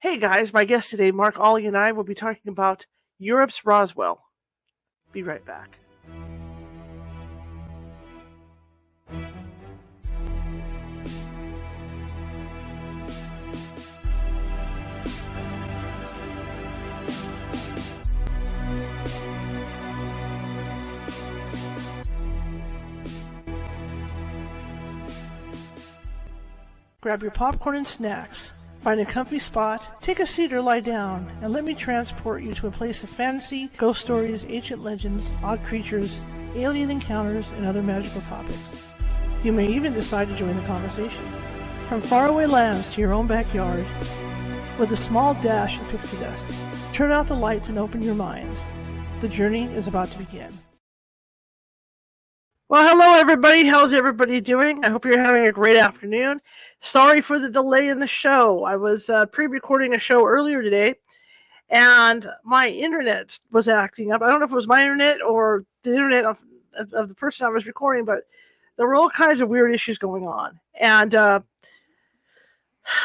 Hey guys, my guest today, Mark Olly, and I will be talking about Europe's Roswell. Be right back. Grab your popcorn and snacks. Find a comfy spot, take a seat or lie down, and let me transport you to a place of fantasy, ghost stories, ancient legends, odd creatures, alien encounters, and other magical topics. You may even decide to join the conversation. From faraway lands to your own backyard, with a small dash of pixie dust, turn out the lights and open your minds. The journey is about to begin. Well, hello everybody. How's everybody doing? I hope you're having a great afternoon. Sorry for the delay in the show. I was pre-recording a show earlier today, and my internet was acting up. I don't know if it was my internet or the internet of the person I was recording, but there were all kinds of weird issues going on. And all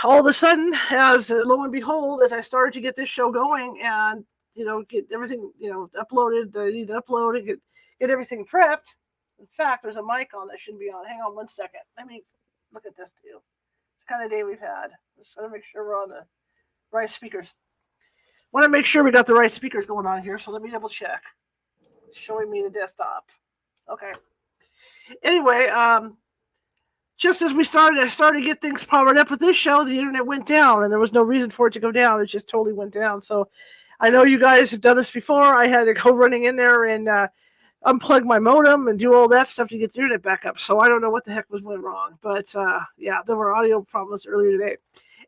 of a sudden, as lo and behold, as I started to get this show going and, get everything, uploaded, I need to upload and get everything prepped. In fact, there's a mic on that shouldn't be on. Hang on one second. Let me look at this too. It's the kind of day we've had. Just want to make sure we're on the right speakers. Want to make sure we got the right speakers going on here, so let me double check. It's showing me the desktop. Okay. Anyway, just as I started to get things powered up with this show, the internet went down, and there was no reason for it to go down. It just totally went down. So I know you guys have done this before. I had to go running in there and unplug my modem and do all that stuff to get the internet back up. So I don't know what the heck went wrong. But yeah, there were audio problems earlier today.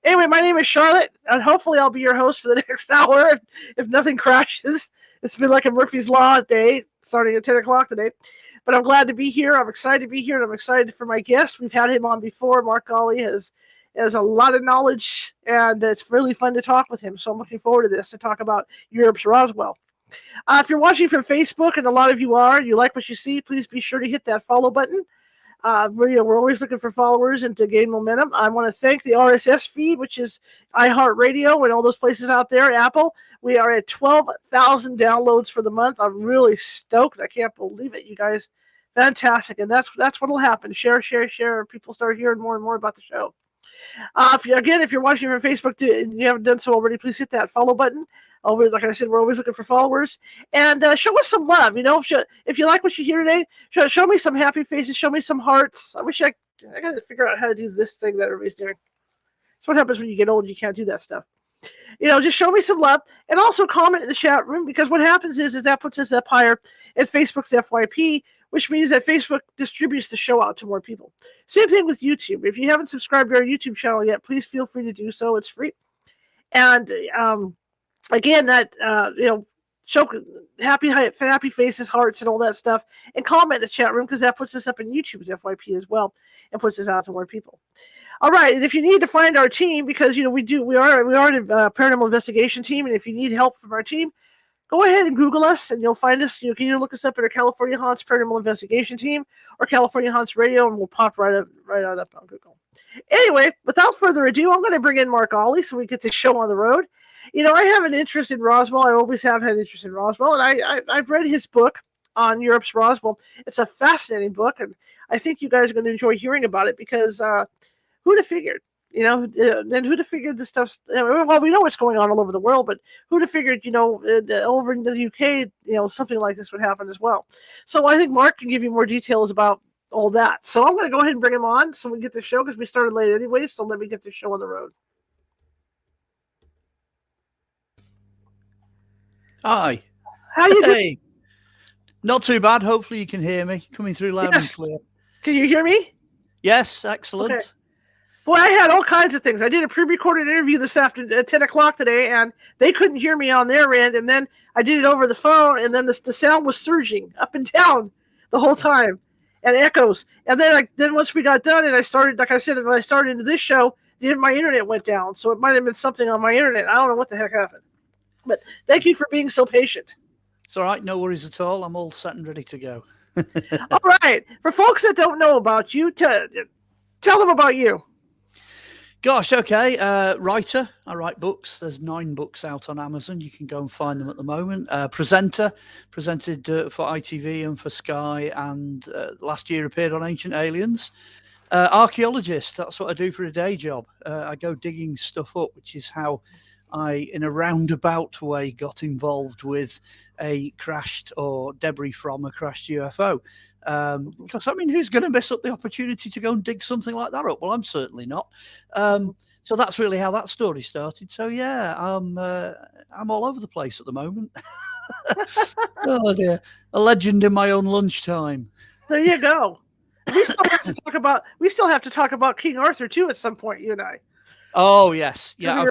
Anyway, my name is Charlotte, and hopefully I'll be your host for the next hour if nothing crashes. It's been like a Murphy's Law day, starting at 10 o'clock today. But I'm glad to be here. I'm excited to be here, and I'm excited for my guest. We've had him on before. Mark Olly has a lot of knowledge, and it's really fun to talk with him. So I'm looking forward to this, to talk about Europe's Roswell. If you're watching from Facebook, and a lot of you are, you like what you see, please be sure to hit that follow button. We're always looking for followers and to gain momentum. I want to thank the RSS feed, which is iHeartRadio and all those places out there, Apple. We are at 12,000 downloads for the month. I'm really stoked. I can't believe it, you guys. Fantastic. And that's what will happen. Share. People start hearing more and more about the show. If you're watching from Facebook and you haven't done so already, please hit that follow button. Like I said, we're always looking for followers. And show us some love. If you like what you hear today, show me some happy faces. Show me some hearts. I wish I got to figure out how to do this thing that everybody's doing. That's what happens when you get old. You can't do that stuff. Just show me some love. And also comment in the chat room, because what happens is that puts us up higher at Facebook's FYP, which means that Facebook distributes the show out to more people. Same thing with YouTube. If you haven't subscribed to our YouTube channel yet, please feel free to do so. It's free. And again, that show happy faces, hearts, and all that stuff, and comment in the chat room, because that puts us up in YouTube's FYP as well, and puts us out to more people. All right, and if you need to find our team, because we are a paranormal investigation team, and if you need help from our team, go ahead and Google us, and you'll find us. You can either look us up at our California Haunts Paranormal Investigation Team or California Haunts Radio, and we'll pop right on up on Google. Anyway, without further ado, I'm going to bring in Mark Olly so we get this show on the road. I have an interest in Roswell. I always have had an interest in Roswell, and I've read his book on Europe's Roswell. It's a fascinating book, and I think you guys are going to enjoy hearing about it, because who'd have figured? And who'd have figured this stuff? Well, we know what's going on all over the world, but who'd have figured, over in the UK, something like this would happen as well. So I think Mark can give you more details about all that. So I'm going to go ahead and bring him on so we get the show, because we started late anyway. So let me get the show on the road. Hi. How you doing? Not too bad. Hopefully you can hear me coming through loud and clear. Can you hear me? Yes, excellent. Okay. Boy, I had all kinds of things. I did a pre-recorded interview this afternoon at 10 o'clock today, and they couldn't hear me on their end. And then I did it over the phone, and then the sound was surging up and down the whole time, and echoes. And then once we got done, and I started, like I said, when I started into this show, my internet went down. So it might have been something on my internet. I don't know what the heck happened. But thank you for being so patient. It's all right. No worries at all. I'm all set and ready to go. All right. For folks that don't know about you, tell them about you. Gosh, okay. Writer. I write books. There's 9 books out on Amazon. You can go and find them at the moment. Presenter. Presented for ITV and for Sky, and last year appeared on Ancient Aliens. Archaeologist. That's what I do for a day job. I go digging stuff up, which is how I, in a roundabout way, got involved with a crashed or debris from a crashed UFO. Because, I mean, who's going to miss up the opportunity to go and dig something like that up? Well, I'm certainly not. So that's really how that story started. So, yeah, I'm all over the place at the moment. Oh, dear. A legend in my own lunchtime. There you go. We still have to talk about King Arthur too at some point, you and I. Oh yes, yeah.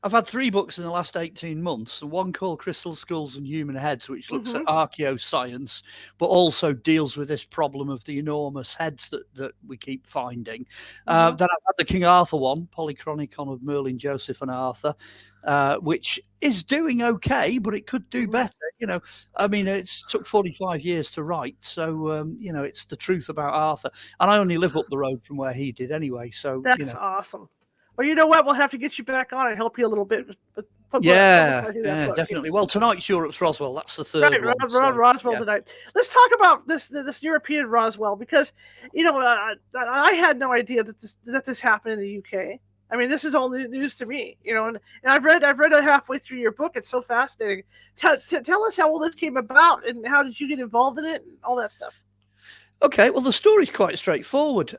I've had 3 books in the last 18 months. One called Crystal Skulls and Human Heads, which looks at archaeoscience, but also deals with this problem of the enormous heads that we keep finding. Then I've had the King Arthur one, Polychronicon of Merlin, Joseph, and Arthur, which is doing okay, but it could do better. I mean, it's took 45 years to write, so it's the truth about Arthur, and I only live up the road from where he did anyway. So that's awesome. Well, you know what? We'll have to get you back on and help you a little bit. Definitely. Well, tonight's Europe's Roswell. That's the third one. Roswell tonight. Let's talk about this European Roswell, because I had no idea that this happened in the UK. I mean, this is all news to me, and I've read halfway through your book. It's so fascinating. Tell us how all this came about, and how did you get involved in it, and all that stuff. Okay, well, the story's quite straightforward.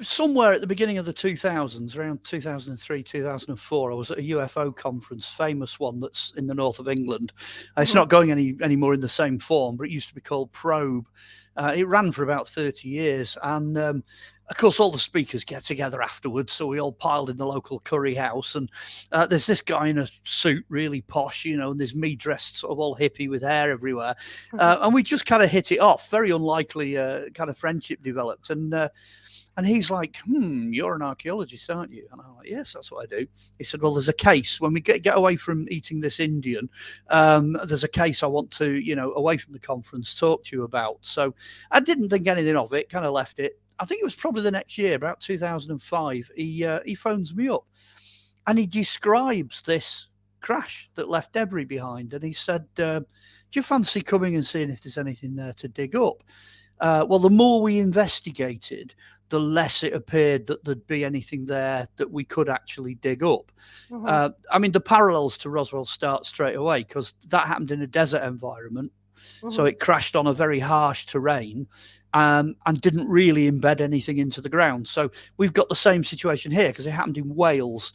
Somewhere at the beginning of the 2000s, around 2003, 2004, I was at a UFO conference, famous one that's in the north of England. It's not going anymore in the same form, but it used to be called Probe. It ran for about 30 years, and of course, all the speakers get together afterwards, so we all piled in the local curry house, and there's this guy in a suit, really posh, and there's me dressed sort of all hippie with hair everywhere, and we just kind of hit it off. Very unlikely kind of friendship developed, and he's like, you're an archaeologist, aren't you? And I'm like, yes, that's what I do. He said, well, there's a case. When we get away from eating this Indian, there's a case I want to, away from the conference, talk to you about. So I didn't think anything of it, kind of left it. I think it was probably the next year, about 2005, he phones me up, and he describes this crash that left debris behind. And he said, do you fancy coming and seeing if there's anything there to dig up? Well, the more we investigated, the less it appeared that there'd be anything there that we could actually dig up. I mean, the parallels to Roswell start straight away, because that happened in a desert environment. So it crashed on a very harsh terrain, and didn't really embed anything into the ground. So we've got the same situation here, because it happened in Wales,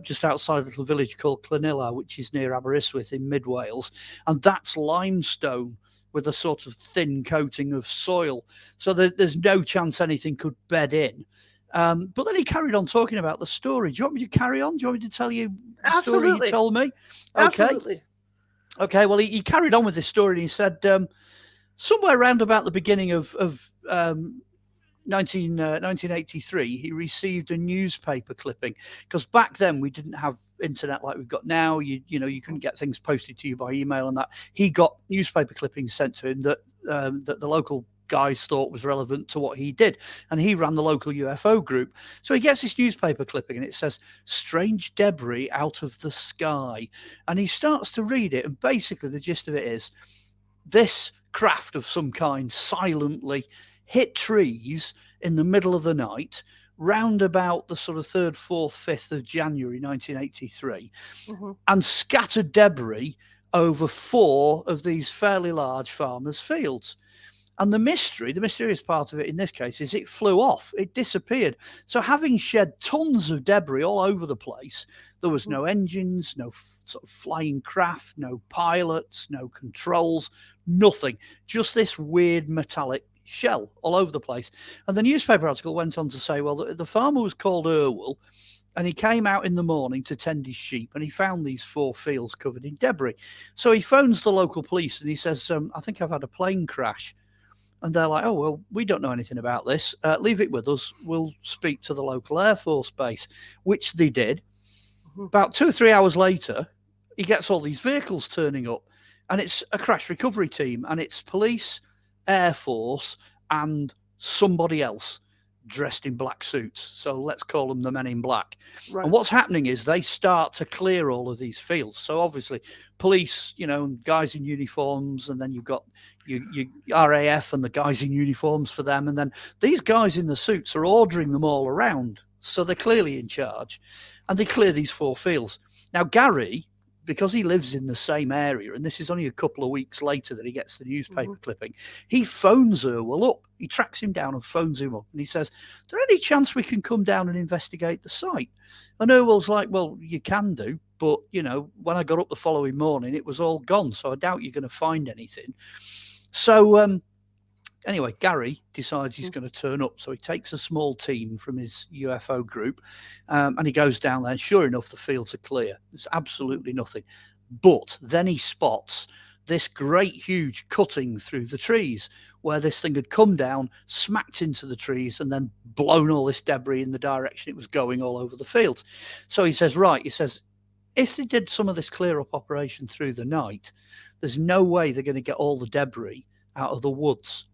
just outside a little village called Llanilla, which is near Aberystwyth in mid Wales. And that's limestone with a sort of thin coating of soil. So there's no chance anything could bed in. But then he carried on talking about the story. Do you want me to carry on? Do you want me to tell you the story you told me? Okay. Absolutely. Okay, well, he carried on with this story, and he said somewhere around about the beginning of 1983, he received a newspaper clipping, because back then we didn't have internet like we've got now. You couldn't get things posted to you by email and that. He got newspaper clippings sent to him that the local guys thought was relevant to what he did, and he ran the local UFO group. So he gets this newspaper clipping, and it says strange debris out of the sky, and he starts to read it, and basically the gist of it is this craft of some kind silently hit trees in the middle of the night round about the sort of 3rd, 4th, 5th of January 1983, and scattered debris over 4 of these fairly large farmers' fields. And the mysterious part of it in this case is it flew off. It disappeared. So having shed tons of debris all over the place, there was no engines, no sort of flying craft, no pilots, no controls, nothing. Just this weird metallic shell all over the place. And the newspaper article went on to say, well, the farmer was called Irwell, and he came out in the morning to tend his sheep, and he found these 4 fields covered in debris. So he phones the local police, and he says, I think I've had a plane crash. And they're like, oh, well, we don't know anything about this. Leave it with us. We'll speak to the local Air Force base, which they did. About 2 or 3 hours later, he gets all these vehicles turning up, and it's a crash recovery team, and it's police, Air Force, and somebody else. dressed in black suits. So let's call them the Men in Black. Right. And what's happening is they start to clear all of these fields. So obviously police, guys in uniforms, and then you've got your RAF and the guys in uniforms for them. And then these guys in the suits are ordering them all around. So they're clearly in charge, and they clear these 4 fields. Now, Gary, because he lives in the same area, and this is only a couple of weeks later that he gets the newspaper clipping, he phones Irwell up. He tracks him down and phones him up, and he says, "Is there any chance we can come down and investigate the site?" And Irwell's like, "Well, you can do, but, when I got up the following morning, it was all gone, so I doubt you're going to find anything." So, anyway, Gary decides he's going to turn up. So he takes a small team from his UFO group, and he goes down there. And sure enough, the fields are clear. There's absolutely nothing. But then he spots this great, huge cutting through the trees where this thing had come down, smacked into the trees, and then blown all this debris in the direction it was going all over the fields. So he says, if they did some of this clear-up operation through the night, there's no way they're going to get all the debris out of the woods.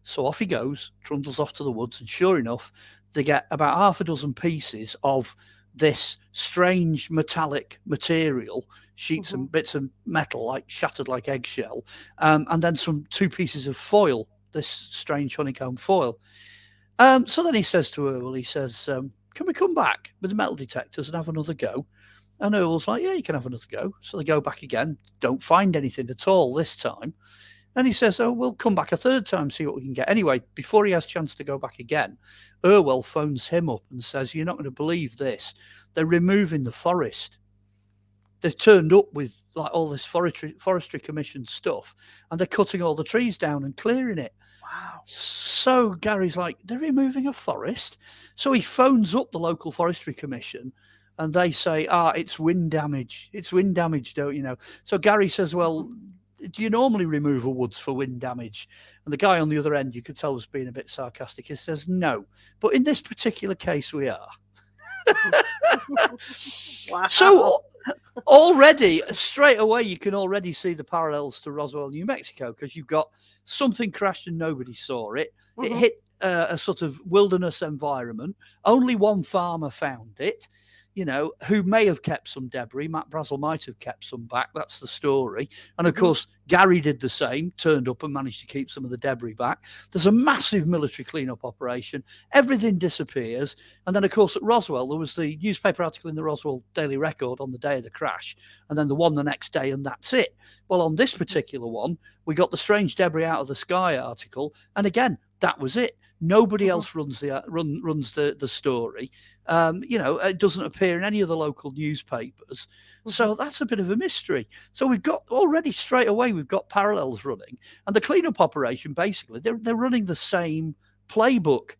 So off he goes, trundles off to the woods, and sure enough, they get about half a dozen pieces of this strange metallic material, sheets and bits of metal, like shattered like eggshell, and then 2 pieces of foil, this strange honeycomb foil. So then he says to Irwell, "Can we come back with the metal detectors and have another go?" And Irwell's like, "Yeah, you can have another go." So they go back again, don't find anything at all this time. And he says, "Oh, we'll come back a third time, see what we can get." Anyway, before he has a chance to go back again, Irwell phones him up and says, "You're not going to believe this. They're removing the forest. They've turned up with like all this forestry commission stuff, and they're cutting all the trees down and clearing it." Wow. So Gary's like, "They're removing a forest?" So he phones up the local forestry commission, and they say, "It's wind damage. It's wind damage, don't you know?" So Gary says, "Well, do you normally remove a woods for wind damage?" And the guy on the other end, you could tell, was being a bit sarcastic. He says, "No, but in this particular case, we are." Wow. So already, straight away, you can already see the parallels to Roswell, New Mexico, because you've got something crashed and nobody saw it. It hit a sort of wilderness environment. Only one farmer found it. Who may have kept some debris. Matt Brazel might have kept some back. That's the story. And of course, Gary did the same, turned up and managed to keep some of the debris back. There's a massive military cleanup operation. Everything disappears. And then, of course, at Roswell, there was the newspaper article in the Roswell Daily Record on the day of the crash, and then the one the next day, and that's it. Well, on this particular one, we got the strange debris out of the sky article. And again, that was it. Nobody else runs the story. It doesn't appear in any of the local newspapers. So that's a bit of a mystery. So we've got already straight away, we've got parallels running. And the cleanup operation, basically, they're running the same playbook.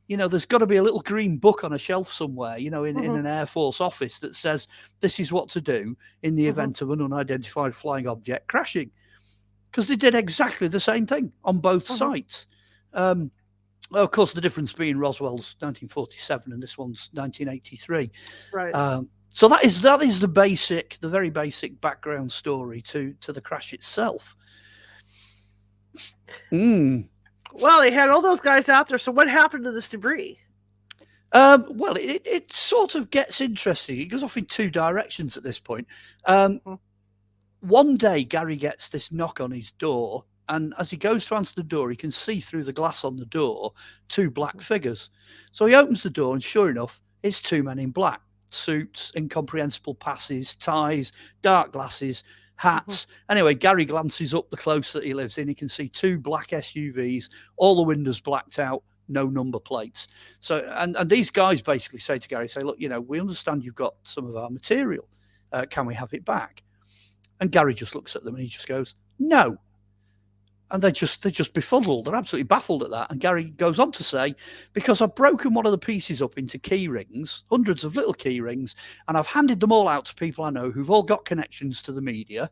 There's got to be a little green book on a shelf somewhere, in an Air Force office that says this is what to do in the event of an unidentified flying object crashing. Because they did exactly the same thing on both sites. Well, of course, the difference being Roswell's 1947 and this one's 1983. Right. So that is the very basic background story to the crash itself. Well, they had all those guys out there. So what happened to this debris? Well, it sort of gets interesting. It goes off in 2 directions at this point. One day, Gary gets this knock on his door. And as he goes to answer the door, he can see through the glass on the door 2 black figures. So he opens the door, and sure enough, it's 2 men in black. Suits, incomprehensible passes, ties, dark glasses, hats. Anyway, Gary glances up the close that he lives in. He can see 2 black SUVs, all the windows blacked out, no number plates. So, and these guys basically say to Gary, "Look, we understand you've got some of our material. Can we have it back?" And Gary just looks at them and he just goes, "No." And they're just befuddled. They're absolutely baffled at that. And Gary goes on to say, "Because I've broken one of the pieces up into key rings, hundreds of little key rings, and I've handed them all out to people I know who've all got connections to the media.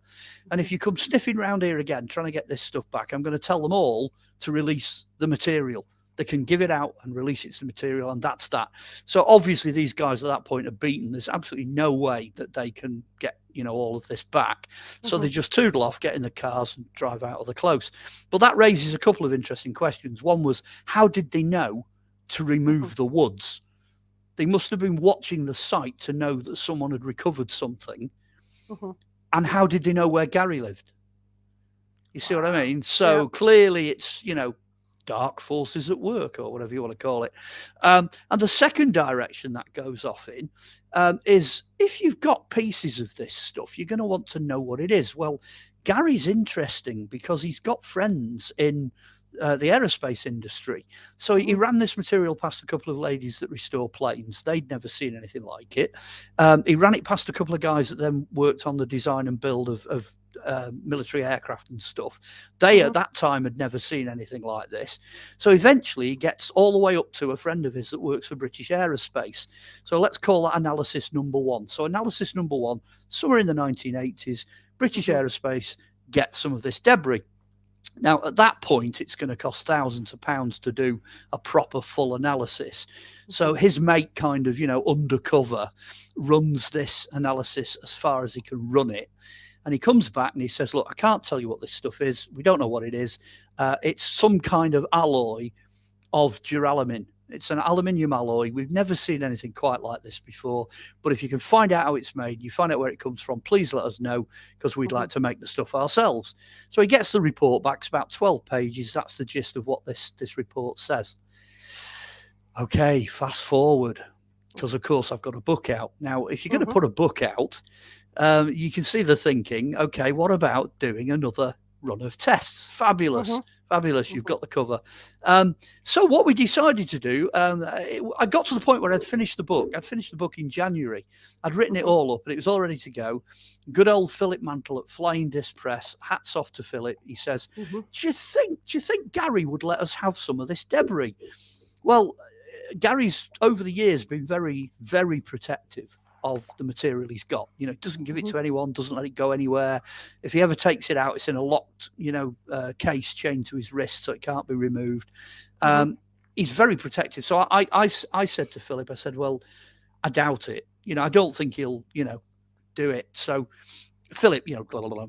And if you come sniffing around here again, trying to get this stuff back, I'm going to tell them all to release the material. They can give it out and release its material, and that's that." So obviously these guys at that point are beaten. There's absolutely no way that they can get all of this back. So they just toodle off, get in the cars and drive out of the close. But that raises a couple of interesting questions. One was, how did they know to remove the woods. They must have been watching the site to know that someone had recovered something. And how did they know where Gary lived? You see what I mean? So clearly it's, dark forces at work, or whatever you want to call it. And the second direction that goes off in is, if you've got pieces of this stuff, you're going to want to know what it is. Well, Gary's interesting because he's got friends in the aerospace industry. So he ran this material past a couple of ladies that restore planes. They'd never seen anything like it. He ran it past a couple of guys that then worked on the design and build of military aircraft and stuff. They at that time had never seen anything like this. So eventually he gets all the way up to a friend of his that works for British Aerospace. So let's call that analysis number one. So analysis number one, somewhere in the 1980s, British Aerospace gets some of this debris. Now, at that point, it's going to cost thousands of pounds to do a proper full analysis. So his mate kind of, undercover runs this analysis as far as he can run it. And he comes back and he says, look, I can't tell you what this stuff is. We don't know what it is. It's some kind of alloy of duralumin. It's an aluminium alloy. We've never seen anything quite like this before. But if you can find out how it's made, you find out where it comes from, please let us know, because we'd like to make the stuff ourselves. So he gets the report back. It's about 12 pages. That's the gist of what this report says. Okay, fast forward, because, of course, I've got a book out. Now, if you're going to put a book out, you can see the thinking, okay, what about doing another run of tests? Fabulous. Fabulous. You've got the cover. So what we decided to do, I got to the point where I'd finished the book. I'd finished the book in January. I'd written it all up and it was all ready to go. Good old Philip Mantle at Flying Disc Press. Hats off to Philip. He says, do you think Gary would let us have some of this debris? Well, Gary's over the years been very, very protective of the material he's got. Doesn't give it to anyone, doesn't let it go anywhere. If he ever takes it out, it's in a locked, case chained to his wrist, so it can't be removed. He's very protective. So I said to Philip, I said, well, I doubt it. I don't think he'll, do it. So Philip,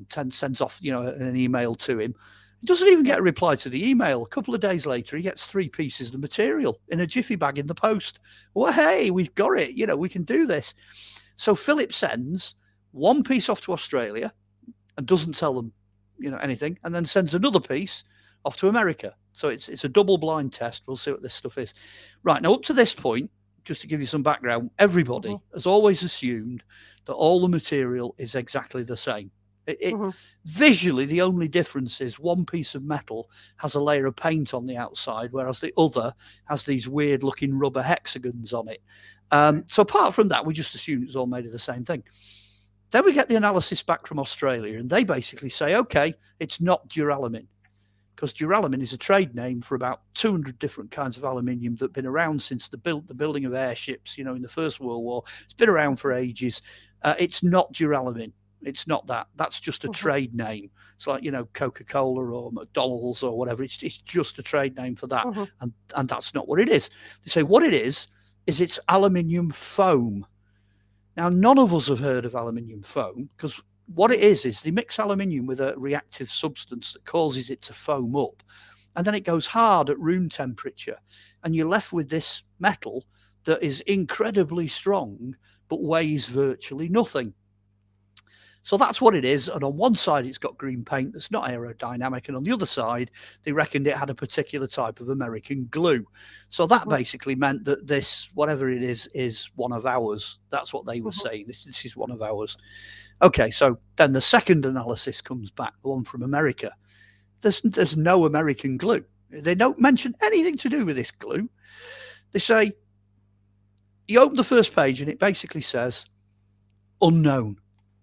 sends off, an email to him. He doesn't even get a reply to the email. A couple of days later, he gets 3 pieces of material in a jiffy bag in the post. Well, hey, we've got it. We can do this. So Philip sends 1 piece off to Australia and doesn't tell them, anything, and then sends another piece off to America. So it's a double blind test. We'll see what this stuff is. Right, now, up to this point, just to give you some background, everybody has always assumed that all the material is exactly the same. Visually, the only difference is one piece of metal has a layer of paint on the outside, whereas the other has these weird looking rubber hexagons on it. So apart from that, we just assume it's all made of the same thing. Then we get the analysis back from Australia, and they basically say, okay, it's not duralumin, because duralumin is a trade name for about 200 different kinds of aluminium that have been around since the building of airships, in the First World War. It's been around for ages. It's not duralumin. It's not that. That's just a trade name. It's like, Coca-Cola or McDonald's or whatever. It's just a trade name for that. And that's not what it is. They say what it is it's aluminium foam. Now, none of us have heard of aluminium foam, because what it is they mix aluminium with a reactive substance that causes it to foam up. And then it goes hard at room temperature. And you're left with this metal that is incredibly strong, but weighs virtually nothing. So that's what it is. And on one side, it's got green paint that's not aerodynamic. And on the other side, they reckoned it had a particular type of American glue. So that basically meant that this, whatever it is one of ours. That's what they were saying. This is one of ours. Okay, so then the second analysis comes back, the one from America. There's no American glue. They don't mention anything to do with this glue. They say, you open the first page and it basically says, unknown.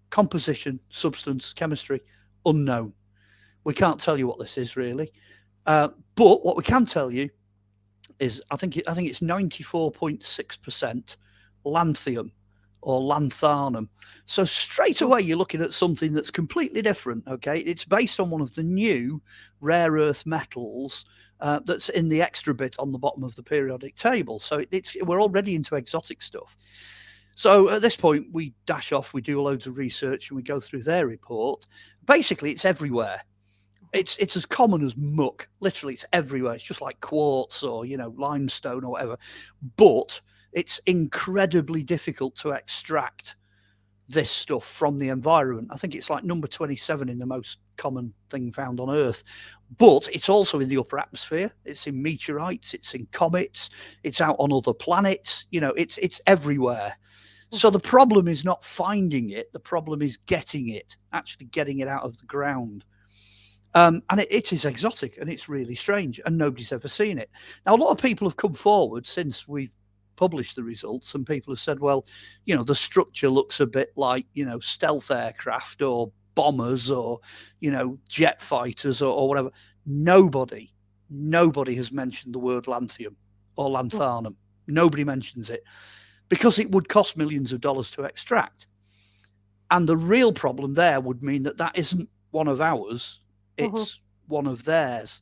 Composition, substance, chemistry, unknown. We can't tell you what this is really, but what we can tell you is I think it's 94.6% lanthanum or lanthanum. So straight away you're looking at something that's completely different. Okay, it's based on one of the new rare earth metals that's in the extra bit on the bottom of the periodic table. So we're already into exotic stuff. So at this point, we dash off, we do loads of research, and we go through their report. Basically, it's everywhere. It's as common as muck. Literally, it's everywhere. It's just like quartz or limestone or whatever. But it's incredibly difficult to extract this stuff from the environment. I think it's like number 27 in the most common thing found on Earth. But it's also in the upper atmosphere. It's in meteorites. It's in comets. It's out on other planets. It's everywhere. So the problem is not finding it. The problem is actually getting it out of the ground. And it is exotic and it's really strange and nobody's ever seen it. Now, a lot of people have come forward since we've published the results, and people have said, well, the structure looks a bit like, stealth aircraft or bombers or, jet fighters or whatever. Nobody has mentioned the word lanthium or lanthanum. Nobody mentions it because it would cost millions of dollars to extract. And the real problem there would mean that isn't one of ours. It's one of theirs.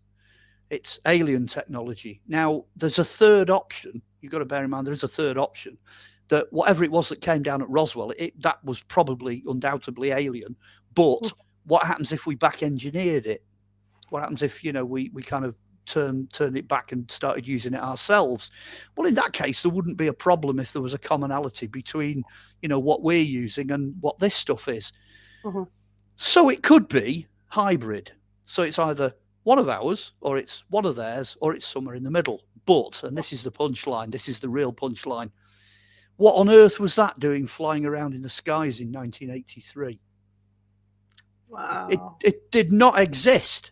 It's alien technology. Now, there's a third option. You've got to bear in mind there is a third option, that whatever it was that came down at Roswell, that was probably undoubtedly alien. But what happens if we back engineered it? What happens if we kind of turned it back and started using it ourselves? Well, in that case, there wouldn't be a problem if there was a commonality between what we're using and what this stuff is. So it could be hybrid. So it's either one of ours, or it's one of theirs, or it's somewhere in the middle. But, and this is the punchline, this is the real punchline, what on earth was that doing flying around in the skies in 1983? Wow. It did not exist.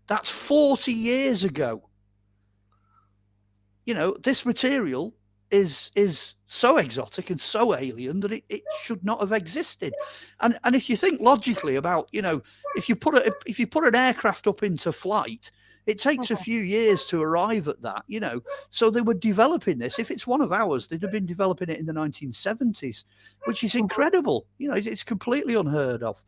That's 40 years ago. This material is so exotic and so alien that it should not have existed. And if you think logically about, if you put an aircraft up into flight, it takes a few years to arrive at that, So they were developing this. If it's one of ours, they'd have been developing it in the 1970s, which is incredible. It's completely unheard of.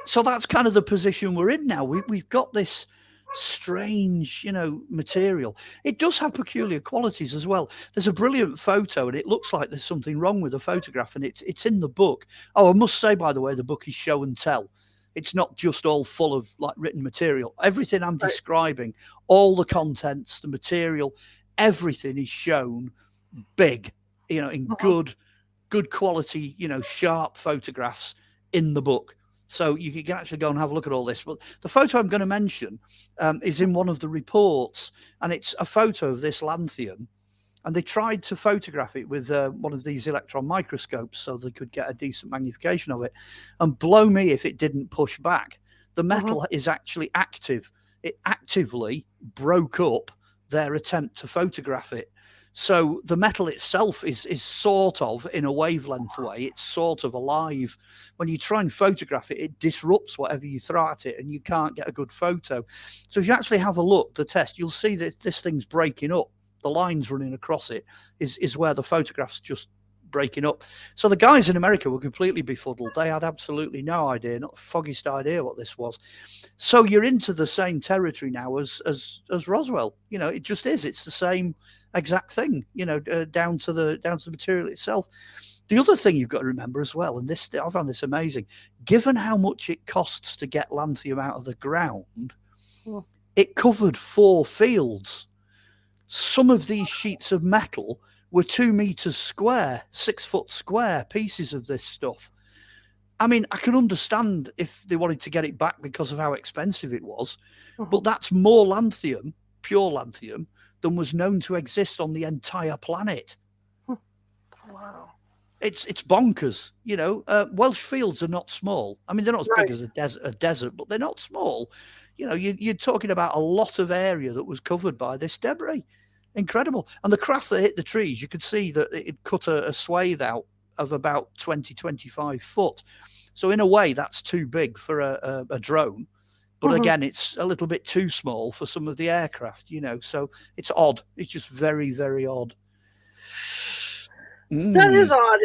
So that's kind of the position we're in now. We've got this strange, material. It does have peculiar qualities as well. There's a brilliant photo, and it looks like there's something wrong with the photograph, and it's in the book. Oh, I must say, by the way, the book is show and tell. It's not just all full of like written material. Everything I'm describing, all the contents, the material, everything is shown big, in good quality, sharp photographs in the book. So you can actually go and have a look at all this. But the photo I'm going to mention is in one of the reports, and it's a photo of this lanthium. And they tried to photograph it with one of these electron microscopes so they could get a decent magnification of it. And blow me if it didn't push back. The metal is actually active. It actively broke up their attempt to photograph it. So the metal itself is sort of in a wavelength way. It's sort of alive. When you try and photograph it, it disrupts whatever you throw at it, and you can't get a good photo. So if you actually have a look, the test, you'll see that this thing's breaking up. The lines running across it is where the photograph's just breaking up. So the guys in America were completely befuddled. They had absolutely no idea, not the foggiest idea what this was. So you're into the same territory now as Roswell. It just is. It's the same exact thing, down to the material itself. The other thing you've got to remember as well, and this, I found this amazing, given how much it costs to get lanthium out of the ground, it covered 4 fields. Some of these sheets of metal were 2 meters square, 6 foot square pieces of this stuff. I mean, I can understand if they wanted to get it back because of how expensive it was, but that's more lanthium, pure lanthium, than was known to exist on the entire planet. Wow. It's bonkers. Welsh fields are not small. I mean, they're not as big as a desert, but they're not small. You're talking about a lot of area that was covered by this debris. Incredible. And the craft that hit the trees, you could see that it cut a swathe out of about 20-25 foot. So in a way, that's too big for a drone. But again, it's a little bit too small for some of the aircraft, So it's odd. It's just very, very odd. That is odd.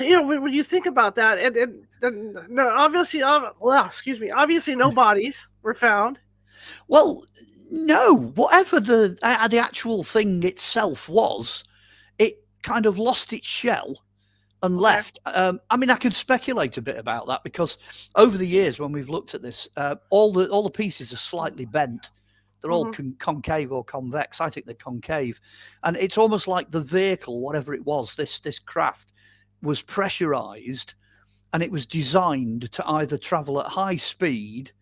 When you think about that, no, obviously, obviously no bodies were found. Well, no, whatever the actual thing itself was, it kind of lost its shell, and Okay. left. I mean, I can speculate a bit about that because over the years when we've looked at this, all the pieces are slightly bent. They're all concave or convex. I think they're concave, and it's almost like the vehicle, whatever it was, this craft, was pressurized, and it was designed to either travel at high speed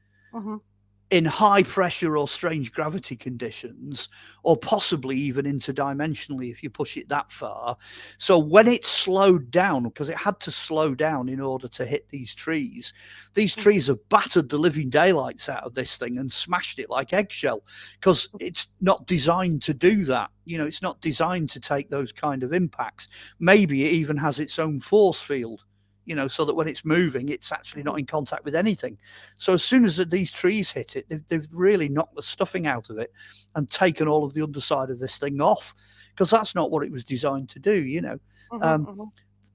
in high pressure or strange gravity conditions, or possibly even interdimensionally if you push it that far. So when it slowed down, because it had to slow down in order to hit these trees have battered the living daylights out of this thing and smashed it like eggshell, because it's not designed to do that. It's not designed to take those kind of impacts. Maybe it even has its own force field, so that when it's moving, it's actually not in contact with anything. So as soon as these trees hit it, they've really knocked the stuffing out of it and taken all of the underside of this thing off, because that's not what it was designed to do.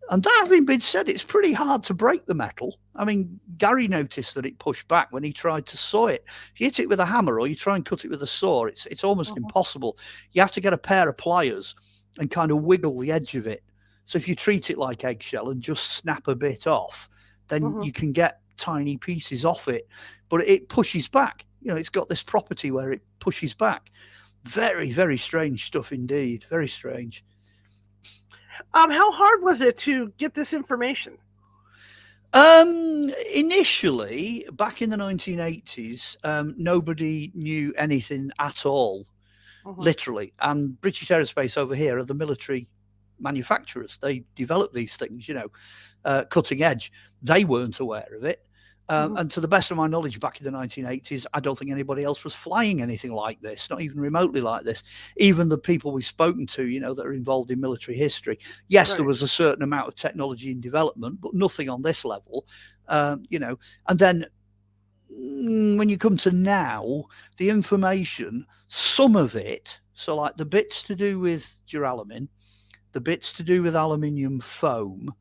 And that having been said, it's pretty hard to break the metal. I mean, Gary noticed that it pushed back when he tried to saw it. If you hit it with a hammer or you try and cut it with a saw, it's almost impossible. You have to get a pair of pliers and kind of wiggle the edge of it. So if you treat it like eggshell and just snap a bit off, then you can get tiny pieces off it. But it pushes back. It's got this property where it pushes back. Very, very strange stuff indeed. Very strange. How hard was it to get this information? Initially, back in the 1980s, nobody knew anything at all, literally. And British Aerospace over here are the military manufacturers. They develop these things, cutting edge. They weren't aware of it. And to the best of my knowledge, back in the 1980s, I don't think anybody else was flying anything like this, not even remotely like this. Even the people we've spoken to, that are involved in military history. Yes, there was a certain amount of technology in development, but nothing on this level, And then when you come to now, the information, some of it, so like the bits to do with duralumin, the bits to do with aluminium foam,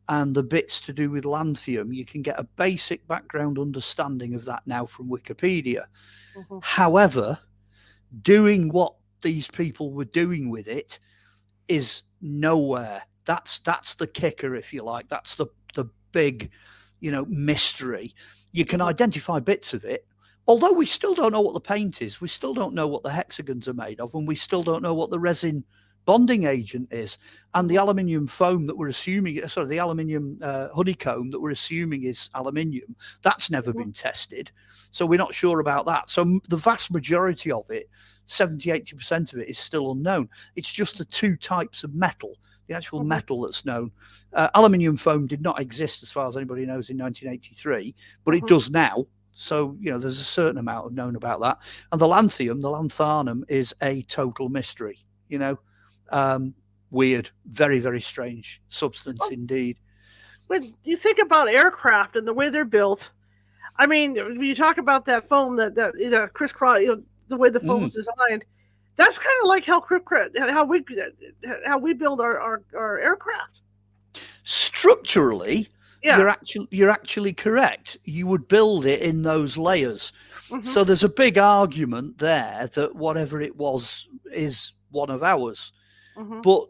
and the bits to do with lanthanum, you can get a basic background understanding of that now from Wikipedia. However, doing what these people were doing with it is nowhere. That's the kicker, if you like. That's the big, mystery. You can identify bits of it, although we still don't know what the paint is. We still don't know what the hexagons are made of, and we still don't know what the resin bonding agent is. And the aluminium foam that we're assuming, the aluminium honeycomb that we're assuming is aluminium, that's never been tested. So we're not sure about that. So the vast majority of it, 70-80% of it, is still unknown. It's just the two types of metal, the actual metal that's known. Aluminium foam did not exist, as far as anybody knows, in 1983, but it does now. So, there's a certain amount known about that. And the lanthanum, is a total mystery, weird, very, very strange substance indeed. When you think about aircraft and the way they're built, I mean, when you talk about that foam, that crisscross, the way the foam is designed, that's kind of like how we build our aircraft. Structurally, you're actually correct. You would build it in those layers. So there's a big argument there that whatever it was is one of ours. But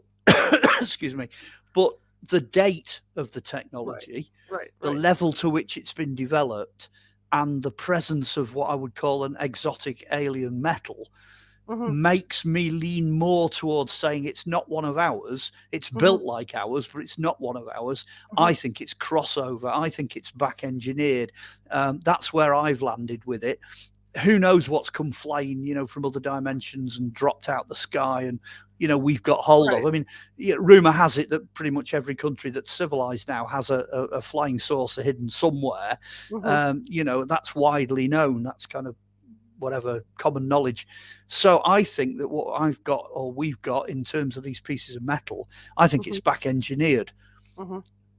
excuse me, but the date of the technology, the level to which it's been developed, and the presence of what I would call an exotic alien metal makes me lean more towards saying it's not one of ours. It's built like ours, but it's not one of ours. I think it's crossover. I think it's back engineered. That's where I've landed with it. Who knows what's come flying, from other dimensions and dropped out the sky, and we've got hold of. I mean, rumor has it that pretty much every country that's civilized now has a flying saucer hidden somewhere. That's widely known. That's kind of whatever common knowledge. So I think that what I've got, or we've got, in terms of these pieces of metal, I think it's back engineered.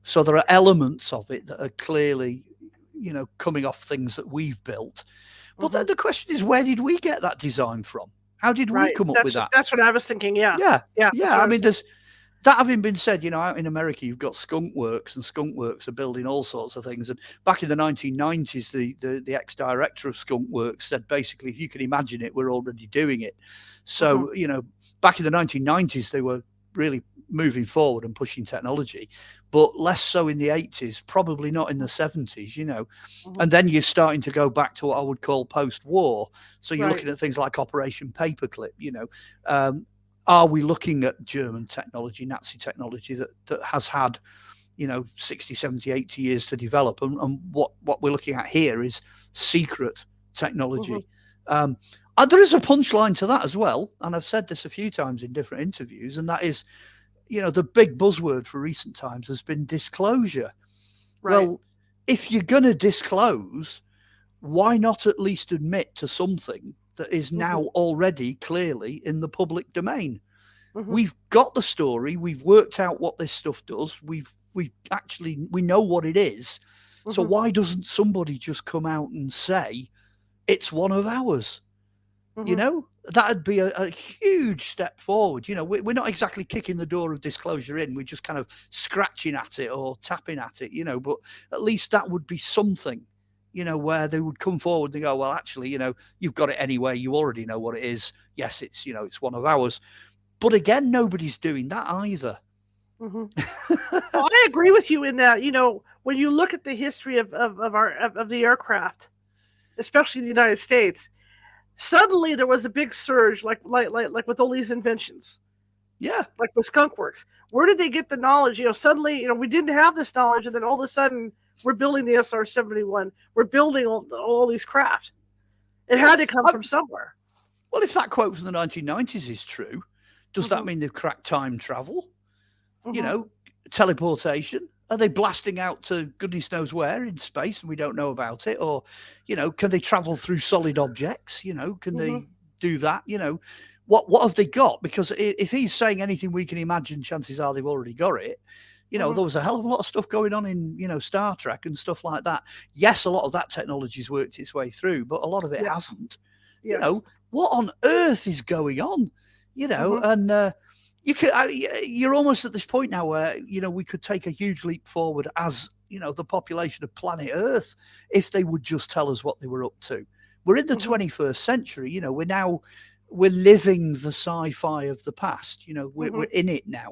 So there are elements of it that are clearly, coming off things that we've built. But the question is, where did we get that design from? How did we come up with that? That's what I was thinking. Yeah. I mean, there's that having been said, out in America, you've got skunk works, and skunk works are building all sorts of things. And back in the 1990s, the ex-director of skunk works said, basically, if you can imagine it, we're already doing it. So, back in the 1990s, they were really moving forward and pushing technology, but less so in the 80s, probably not in the 70s, And then you're starting to go back to what I would call post-war. So you're looking at things like Operation Paperclip, Are we looking at German technology, Nazi technology that has had 60, 70, 80 years to develop, and what we're looking at here is secret technology. There is a punchline to that as well, and I've said this a few times in different interviews, and that is, the big buzzword for recent times has been disclosure. Well, if you're going to disclose, why not at least admit to something that is now already clearly in the public domain? We've got the story, we've worked out what this stuff does, we know what it is. So why doesn't somebody just come out and say it's one of ours? That'd be a huge step forward. We're not exactly kicking the door of disclosure in, we're just kind of scratching at it or tapping at it, but at least that would be something, where they would come forward and go, well, actually, you've got it anyway, you already know what it is. Yes, it's it's one of ours. But again, nobody's doing that either. Well, I agree with you in that, when you look at the history of the aircraft, especially in the United States, suddenly there was a big surge, like with Olly's inventions. Yeah. Like with Skunk Works. Where did they get the knowledge? Suddenly, we didn't have this knowledge, and then all of a sudden we're building the SR-71. We're building all these craft. It had to come from somewhere. Well, if that quote from the 1990s is true, does that mean they've cracked time travel? Teleportation? Are they blasting out to goodness knows where in space and we don't know about it? Or, can they travel through solid objects? Can they do that? What have they got? Because if he's saying anything we can imagine, chances are they've already got it. There was a hell of a lot of stuff going on in, Star Trek and stuff like that. Yes, a lot of that technology's worked its way through, but a lot of it hasn't. What on earth is going on? And you're almost at this point now where, we could take a huge leap forward as, the population of planet Earth, if they would just tell us what they were up to. We're in the 21st century, we're living the sci-fi of the past, we're in it now.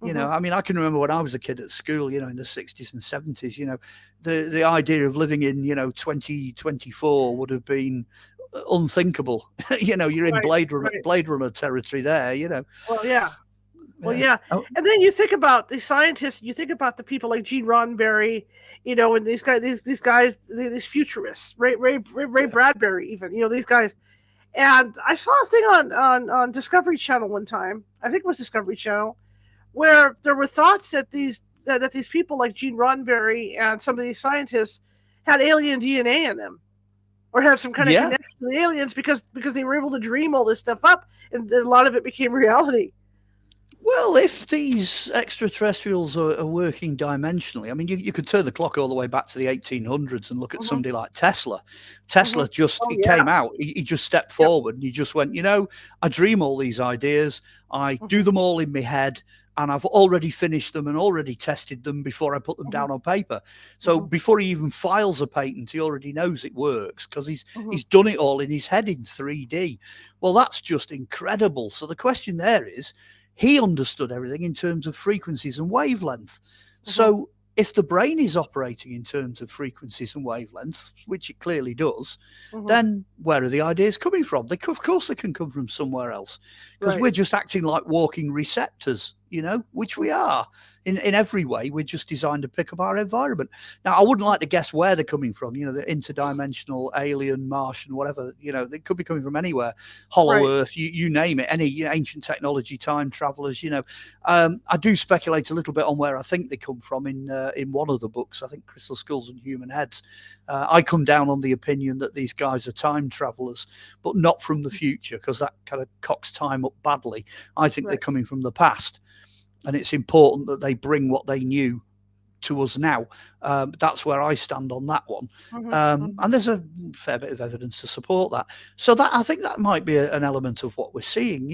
I can remember when I was a kid at school, in the 60s and 70s, the idea of living in, 2024 would have been unthinkable. You're in Blade Runner territory there, Well, yeah. Well, yeah. And then you think about the scientists, you think about the people like Gene Roddenberry, and these guys, these futurists, Ray Bradbury, even, these guys. And I saw a thing on Discovery Channel one time, I think it was Discovery Channel, where there were thoughts that these people like Gene Roddenberry and some of these scientists had alien DNA in them, or had some kind of connection to the aliens because they were able to dream all this stuff up, and a lot of it became reality. Well, if these extraterrestrials are working dimensionally, you could turn the clock all the way back to the 1800s and look at somebody like Tesla. Tesla came out, he just stepped forward and he just went, I dream all these ideas, I do them all in my head, and I've already finished them and already tested them before I put them down on paper. So before he even files a patent, he already knows it works because he's done it all in his head in 3D. Well, that's just incredible. So the question there is, he understood everything in terms of frequencies and wavelength. So if the brain is operating in terms of frequencies and wavelengths, which it clearly does, then where are the ideas coming from? Of course they can come from somewhere else, because we're just acting like walking receptors, which we are in every way. We're just designed to pick up our environment. Now, I wouldn't like to guess where they're coming from, the interdimensional, alien, Martian, whatever, they could be coming from anywhere, hollow earth, you name it, any ancient technology, time travelers, I do speculate a little bit on where I think they come from in one of the books, I think Crystal Skulls and Human Heads. I come down on the opinion that these guys are time travelers, but not from the future, because that kind of cocks time up badly. I think they're coming from the past, and it's important that they bring what they knew to us now. That's where I stand on that one. And there's a fair bit of evidence to support that. So that, I think that might be an element of what we're seeing.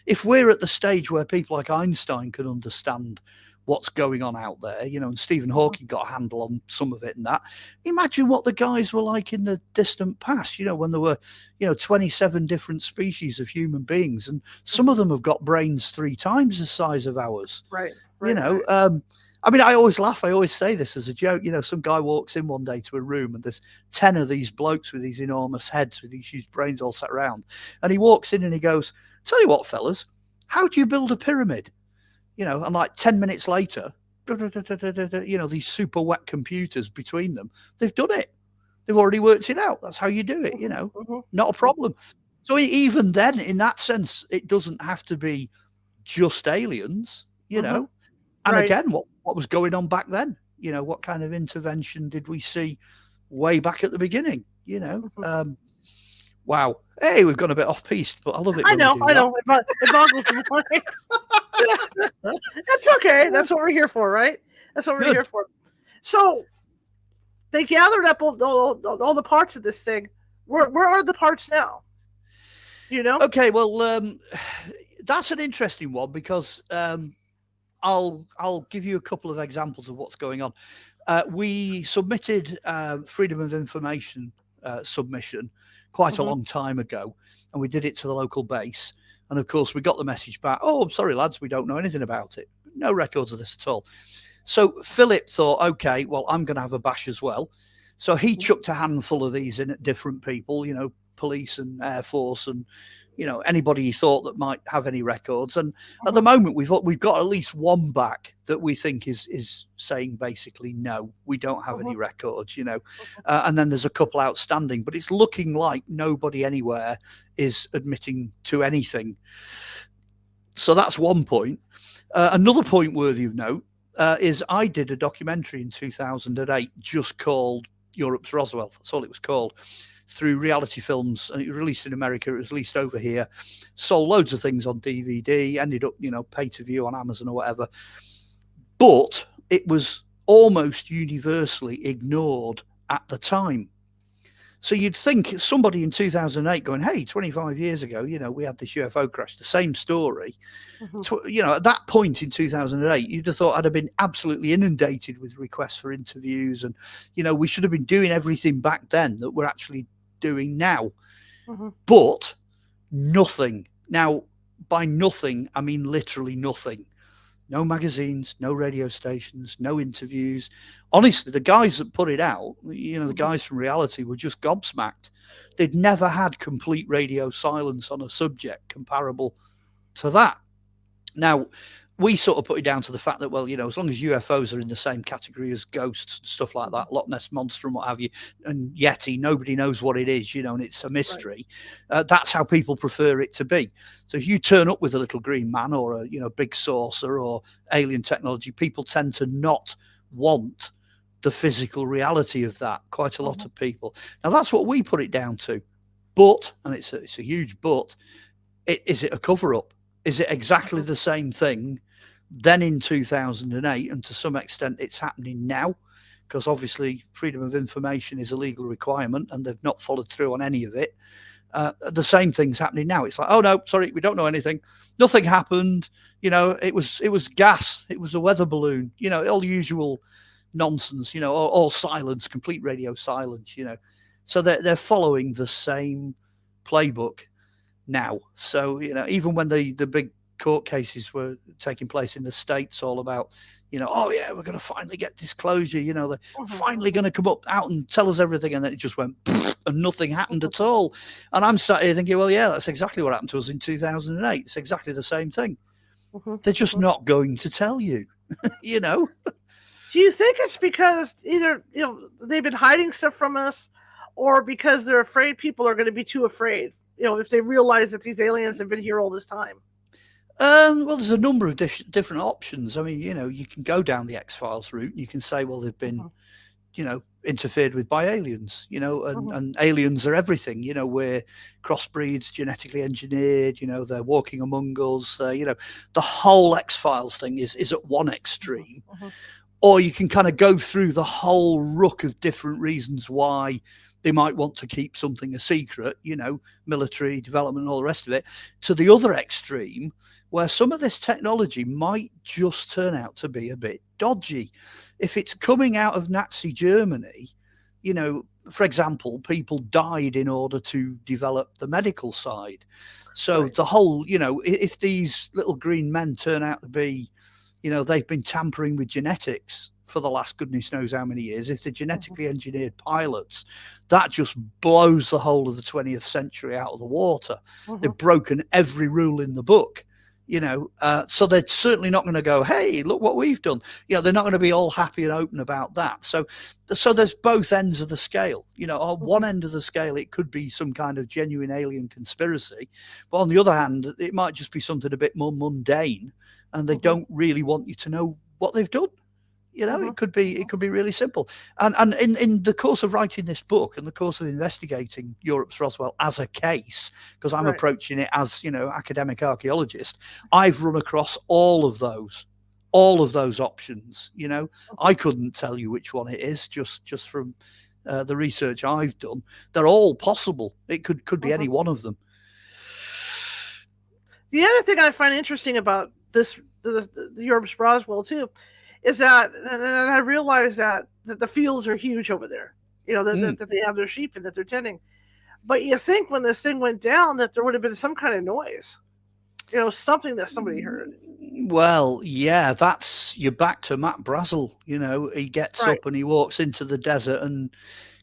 If we're at the stage where people like Einstein can understand what's going on out there, and Stephen Hawking got a handle on some of it and that. Imagine what the guys were like in the distant past, when there were, 27 different species of human beings, and some of them have got brains 3 times the size of ours. Right. I mean, I always laugh. I always say this as a joke. Some guy walks in one day to a room and there's 10 of these blokes with these enormous heads with these huge brains all sat around. And he walks in and he goes, "Tell you what, fellas, how do you build a pyramid?" And like 10 minutes later, these super wet computers between them, they've done it. They've already worked it out. That's how you do it, not a problem. So even then, in that sense, it doesn't have to be just aliens, And again, what was going on back then? What kind of intervention did we see way back at the beginning? Wow. Hey, we've gone a bit off piste, but I love it. I know. It boggles the mind. That's okay. That's what we're here for, right? That's what we're here for. So they gathered up all the parts of this thing. Where are the parts now? Okay, well, that's an interesting one because I'll give you a couple of examples of what's going on. We submitted Freedom of Information submission quite a long time ago, and we did it to the local base. And of course, we got the message back, "Oh, I'm sorry, lads, we don't know anything about it. No records of this at all." So Philip thought, okay, well, I'm going to have a bash as well. So he chucked a handful of these in at different people, police and Air Force and anybody he thought that might have any records. And at the moment, we've got at least one back that we think is saying basically, no, we don't have any records, and then there's a couple outstanding, but it's looking like nobody anywhere is admitting to anything. So that's one point. Another point worthy of note is I did a documentary in 2008 just called Europe's Roswell. That's all it was called, through Reality Films, and it was released in America. It was released over here, sold loads of things on DVD, ended up, pay to view on Amazon or whatever. But it was almost universally ignored at the time. So you'd think somebody in 2008 going, "Hey, 25 years ago, we had this UFO crash, the same story." At that point in 2008, you'd have thought I'd have been absolutely inundated with requests for interviews, and we should have been doing everything back then that we're actually doing now. But nothing. Now, by nothing, I mean literally nothing. No magazines, no radio stations, no interviews. Honestly, the guys that put it out, the guys from Reality were just gobsmacked. They'd never had complete radio silence on a subject comparable to that. Now, we sort of put it down to the fact that, well, as long as UFOs are in the same category as ghosts and stuff like that, Loch Ness Monster and what have you, and Yeti, nobody knows what it is, and it's a mystery. Right. That's how people prefer it to be. So if you turn up with a little green man or a big saucer or alien technology, people tend to not want the physical reality of that. Quite a lot of people. Now, that's what we put it down to. But, and it's a huge but, is it a cover-up? Is it exactly the same thing then in 2008, and to some extent it's happening now, because obviously freedom of information is a legal requirement and they've not followed through on any of it. The same thing's happening now. It's like, "Oh no, sorry, we don't know anything. Nothing happened. It was gas. It was a weather balloon. All the usual nonsense. All silence, complete radio silence. So they're following the same playbook now. So even when the big court cases were taking place in the States, all about, "Oh yeah, we're going to finally get disclosure, they're finally going to come out and tell us everything," and then it just went and nothing happened at all. And I'm sat here thinking, well, yeah, that's exactly what happened to us in 2008. It's exactly the same thing. They're just not going to tell you. Do you think it's because either they've been hiding stuff from us, or because they're afraid people are going to be too afraid, if they realize that these aliens have been here all this time? Well, there's a number of different options. I mean, you can go down the X-Files route. You can say, well, they've been, interfered with by aliens, and aliens are everything. We're crossbreeds, genetically engineered. They're walking among us. The whole X-Files thing is at one extreme. Or you can kind of go through the whole ruck of different reasons why they might want to keep something a secret, military development and all the rest of it, to the other extreme, where some of this technology might just turn out to be a bit dodgy. If it's coming out of Nazi Germany, for example, people died in order to develop the medical side. So Right. the whole, if these little green men turn out to be, they've been tampering with genetics for the last goodness knows how many years, if they're genetically engineered pilots, that just blows the whole of the 20th century out of the water. They've broken every rule in the book. So they're certainly not going to go, hey, look what we've done. They're not going to be all happy and open about that. So there's both ends of the scale. On one end of the scale, it could be some kind of genuine alien conspiracy, but on the other hand, it might just be something a bit more mundane, and they don't really want you to know what they've done. It could be really simple. And in the course of writing this book and the course of investigating Europe's Roswell as a case, because I'm approaching it as, academic archaeologist, I've run across all of those options. I couldn't tell you which one it is just from the research I've done. They're all possible. It could be any one of them. The other thing I find interesting about the Europe's Roswell too, is that, and I realize that the fields are huge over there, that they have their sheep and that they're tending. But you think when this thing went down that there would have been some kind of noise, something that somebody heard. Well, yeah, you're back to Matt Brazel. He gets up and he walks into the desert, and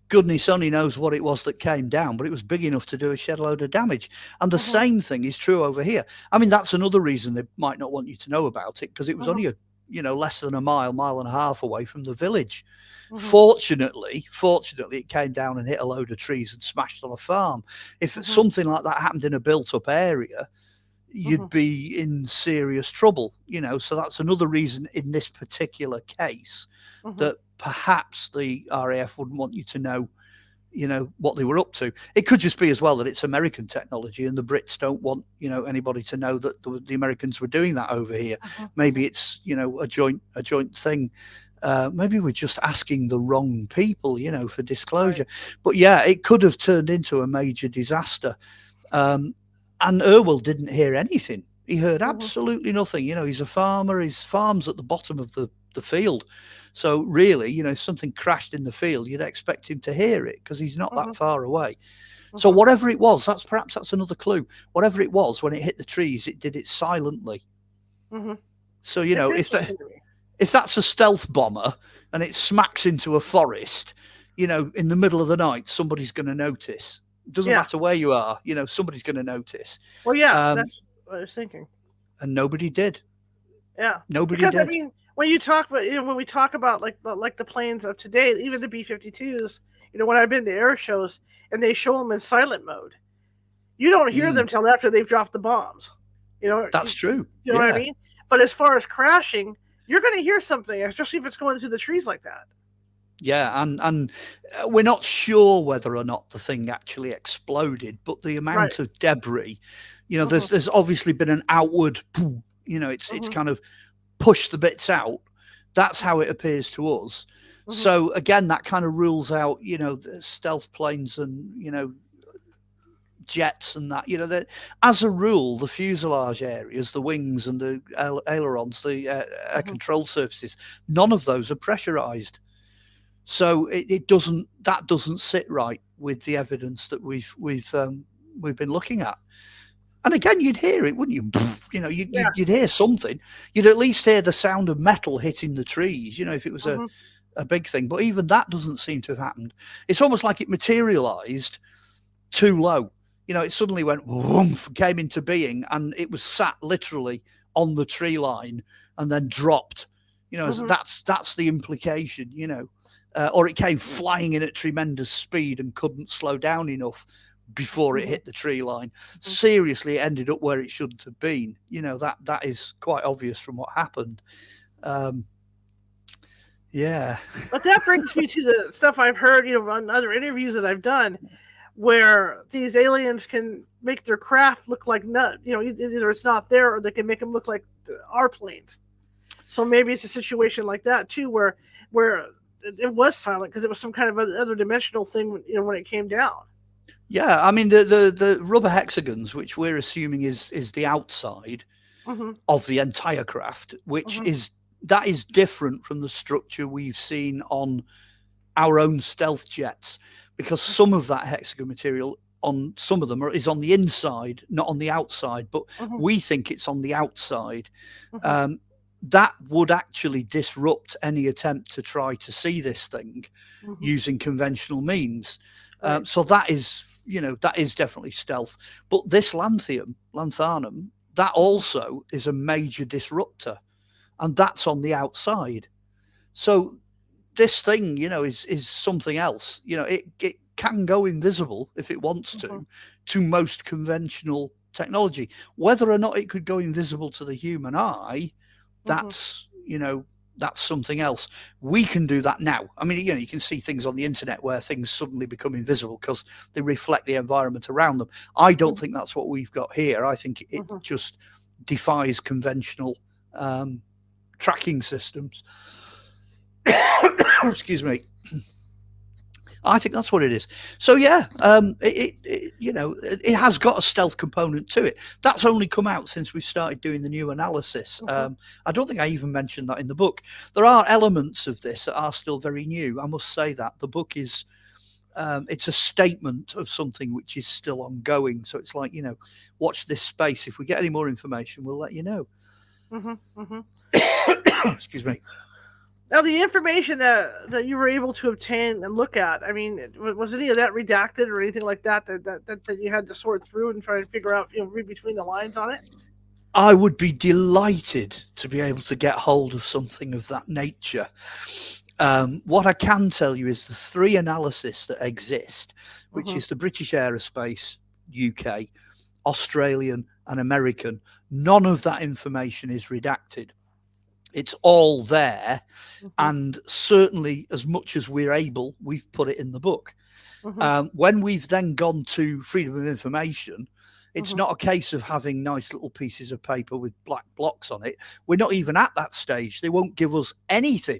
goodness only knows what it was that came down, but it was big enough to do a shed load of damage. And the same thing is true over here. I mean, that's another reason they might not want you to know about it, because it was only less than a mile and a half away from the village. Fortunately, it came down and hit a load of trees and smashed on a farm. If something like that happened in a built-up area, you'd be in serious trouble. So that's another reason in this particular case that perhaps the RAF wouldn't want you to know what they were up to. It could just be as well that it's American technology and the Brits don't want anybody to know that the Americans were doing that over here. Maybe it's a joint thing. Maybe we're just asking the wrong people for disclosure. But yeah, it could have turned into a major disaster. And Irwell didn't hear anything. He heard absolutely nothing. He's a farmer. His farm's at the bottom of the field. So really, if something crashed in the field, you'd expect him to hear it because he's not that far away. So whatever it was, that's another clue. Whatever it was, when it hit the trees, it did it silently. So, if that's a stealth bomber and it smacks into a forest, in the middle of the night, somebody's going to notice. It doesn't matter where you are, somebody's going to notice. Well, yeah, that's what I was thinking. And nobody did. Yeah. Nobody did. I mean, when you talk about, when we talk about like the planes of today, even the B-52s, when I've been to air shows and they show them in silent mode, you don't hear them till after they've dropped the bombs. That's true. You know what I mean? But as far as crashing, you're going to hear something, especially if it's going through the trees like that. Yeah, and we're not sure whether or not the thing actually exploded, but the amount of debris, there's obviously been an outward, it's kind of pushed the bits out. That's how it appears to us. So again, that kind of rules out, the stealth planes and, jets and that, that as a rule, the fuselage areas, the wings and the ailerons, the air control surfaces, none of those are pressurized. So it doesn't sit right with the evidence that we've been looking at. And again, you'd hear it, wouldn't you? You'd hear something. You'd at least hear the sound of metal hitting the trees, if it was a big thing. But even that doesn't seem to have happened. It's almost like it materialized too low. It suddenly went, whoomph, came into being, and it was sat literally on the tree line and then dropped. That's the implication, or it came flying in at tremendous speed and couldn't slow down enough before it hit the tree line. Seriously, it ended up where it shouldn't have been. That is quite obvious from what happened. Yeah. But that brings me to the stuff I've heard, on other interviews that I've done, where these aliens can make their craft look like either it's not there or they can make them look like our planes. So maybe it's a situation like that too, where it was silent because it was some kind of other dimensional thing, when it came down. Yeah, I mean the rubber hexagons, which we're assuming is the outside of the entire craft, which is different from the structure we've seen on our own stealth jets, because some of that hexagon material on some of them is on the inside, not on the outside, but we think it's on the outside. That would actually disrupt any attempt to try to see this thing using conventional means. Right. So that is, that is definitely stealth. But this lanthanum, that also is a major disruptor, and that's on the outside. So this thing, is something else. It can go invisible if it wants to most conventional technology. Whether or not it could go invisible to the human eye, that's something else. We can do that now. I mean, you can see things on the internet where things suddenly become invisible because they reflect the environment around them. I don't think that's what we've got here. I think it just defies conventional tracking systems. Excuse me. I think that's what it is. So yeah, it has got a stealth component to it. That's only come out since we started doing the new analysis. I don't think I even mentioned that in the book. There are elements of this that are still very new. I must say that the book is, it's a statement of something which is still ongoing. So it's like, watch this space. If we get any more information, we'll let you know. Excuse me. Now, the information that you were able to obtain and look at, I mean, was any of that redacted or anything like that you had to sort through and try and figure out, read between the lines on it? I would be delighted to be able to get hold of something of that nature. What I can tell you is the three analyses that exist, which is the British Aerospace, UK, Australian and American. None of that information is redacted. It's all there, and certainly as much as we're able, we've put it in the book. When we've then gone to freedom of information, it's not a case of having nice little pieces of paper with black blocks on it. We're not even at that stage. They won't give us anything.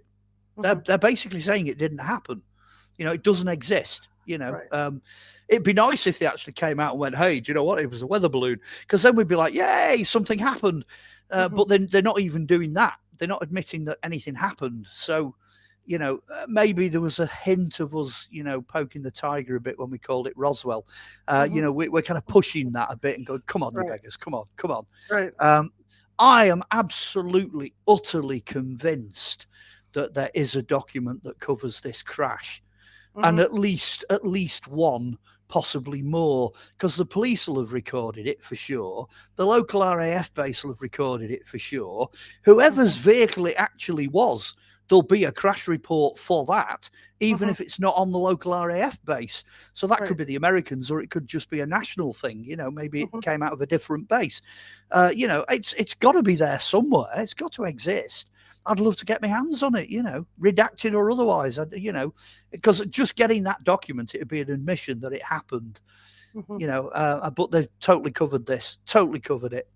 They're basically saying it didn't happen. It doesn't exist. It'd be nice if they actually came out and went, hey, do you know what? It was a weather balloon. Because then we'd be like, yay, something happened. But then they're not even doing that. They're not admitting that anything happened. So, maybe there was a hint of us, poking the tiger a bit when we called it Roswell. We're kind of pushing that a bit and going, come on, you beggars, come on. Right. I am absolutely, utterly convinced that there is a document that covers this crash. And at least one, possibly more, because the police will have recorded it for sure. The local RAF base will have recorded it for sure. Whoever's vehicle it actually was, there'll be a crash report for that, even if it's not on the local RAF base. So that could be the Americans, or it could just be a national thing. Maybe it came out of a different base. It's got to be there somewhere. It's got to exist. I'd love to get my hands on it, redacted or otherwise, because just getting that document, it'd be an admission that it happened, but they've totally covered this, totally covered it.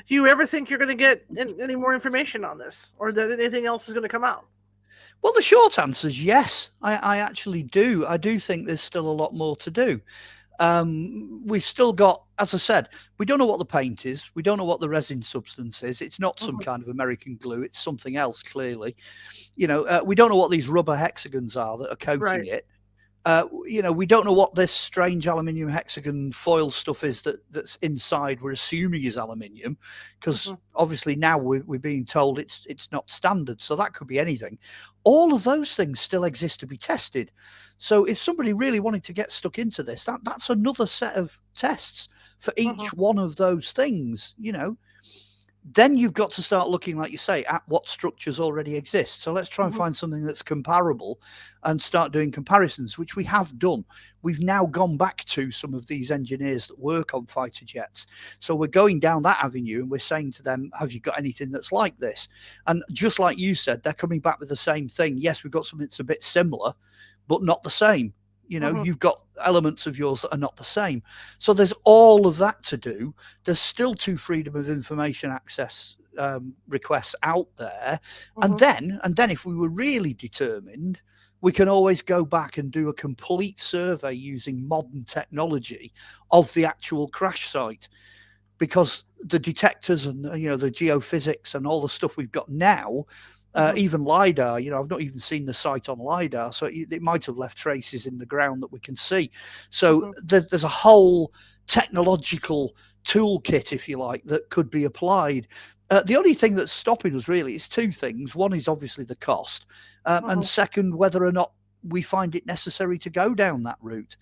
Do you ever think you're going to get any more information on this, or that anything else is going to come out? Well, the short answer is yes. I actually do. I do think there's still a lot more to do. We've still got, as I said, we don't know what the paint is. We don't know what the resin substance is. It's not some kind of American glue. It's something else, clearly. We don't know what these rubber hexagons are that are coating it. We don't know what this strange aluminium hexagon foil stuff is that's inside. We're assuming is aluminium, because obviously now we're being told it's not standard. So that could be anything. All of those things still exist to be tested. So if somebody really wanted to get stuck into this, that's another set of tests for each one of those things, Then you've got to start looking, like you say, at what structures already exist. So let's try and find something that's comparable and start doing comparisons, which we have done. We've now gone back to some of these engineers that work on fighter jets. So we're going down that avenue and we're saying to them, have you got anything that's like this? And just like you said, they're coming back with the same thing. Yes, we've got something that's a bit similar, but not the same. Mhm. You've got elements of yours that are not the same. So there's all of that to do. There's still two freedom of information access requests out there. And Mhm. then if we were really determined, we can always go back and do a complete survey using modern technology of the actual crash site, because the detectors and the geophysics and all the stuff we've got now, Mhm. even lidar, I've not even seen the site on lidar, so it might have left traces in the ground that we can see. So Mhm. there's a whole technological toolkit, if you like, that could be applied. The only thing that's stopping us really is two things. One is obviously the cost, and Mhm. second, whether or not we find it necessary to go down that route.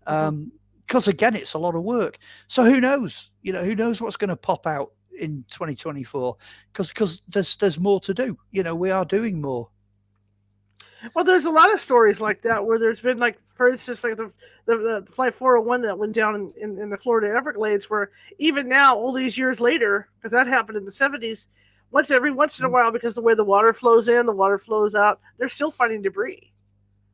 Mhm. Because again, it's a lot of work. So who knows? Who knows what's going to pop out in 2024? Because there's more to do. We are doing more. Well, there's a lot of stories like that where there's been, like, for instance, like the Flight 401 that went down in the Florida Everglades, where even now, all these years later, because that happened in the 70s, every once in a Mm. while, because the way the water flows in, the water flows out, they're still finding debris.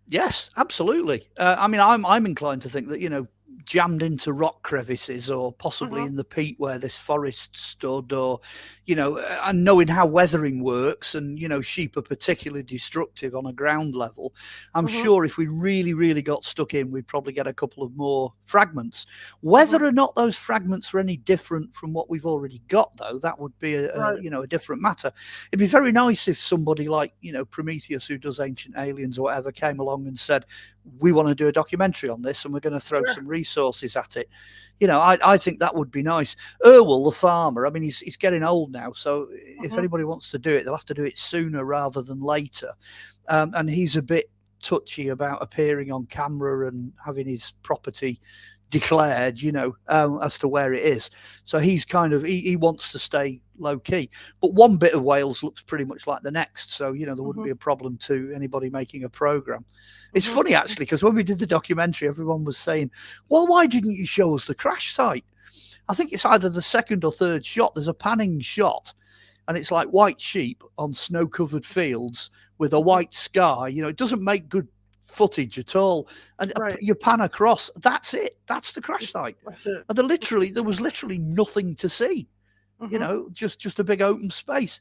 Yes, absolutely. I mean, I'm inclined to think that jammed into rock crevices, or possibly Mhm. in the peat where this forest stood, or and knowing how weathering works, and sheep are particularly destructive on a ground level. I'm Mhm. sure if we really, really got stuck in, we'd probably get a couple of more fragments. Mhm. Whether or not those fragments are any different from what we've already got, though, that would be Right. a different matter. It'd be very nice if somebody like Prometheus, who does Ancient Aliens or whatever, came along and said, we want to do a documentary on this and we're going to throw Sure. some resources at it. I think that would be nice. Irwell, the farmer, I mean, he's getting old now, so if Mhm. anybody wants to do it, they'll have to do it sooner rather than later. And he's a bit touchy about appearing on camera and having his property declared, as to where it is. So he's he wants to stay low key. But one bit of Wales looks pretty much like the next, so there wouldn't Mhm. be a problem to anybody making a program. It's Mhm. funny actually, because when we did the documentary, everyone was saying, "Well, why didn't you show us the crash site?" I think it's either the second or third shot. There's a panning shot, and it's like white sheep on snow-covered fields with a Mhm. white sky. It doesn't make good footage at all. And Right. you pan across, that's it. That's the crash site. That's it. And there was literally nothing to see. Mhm. Just a big open space.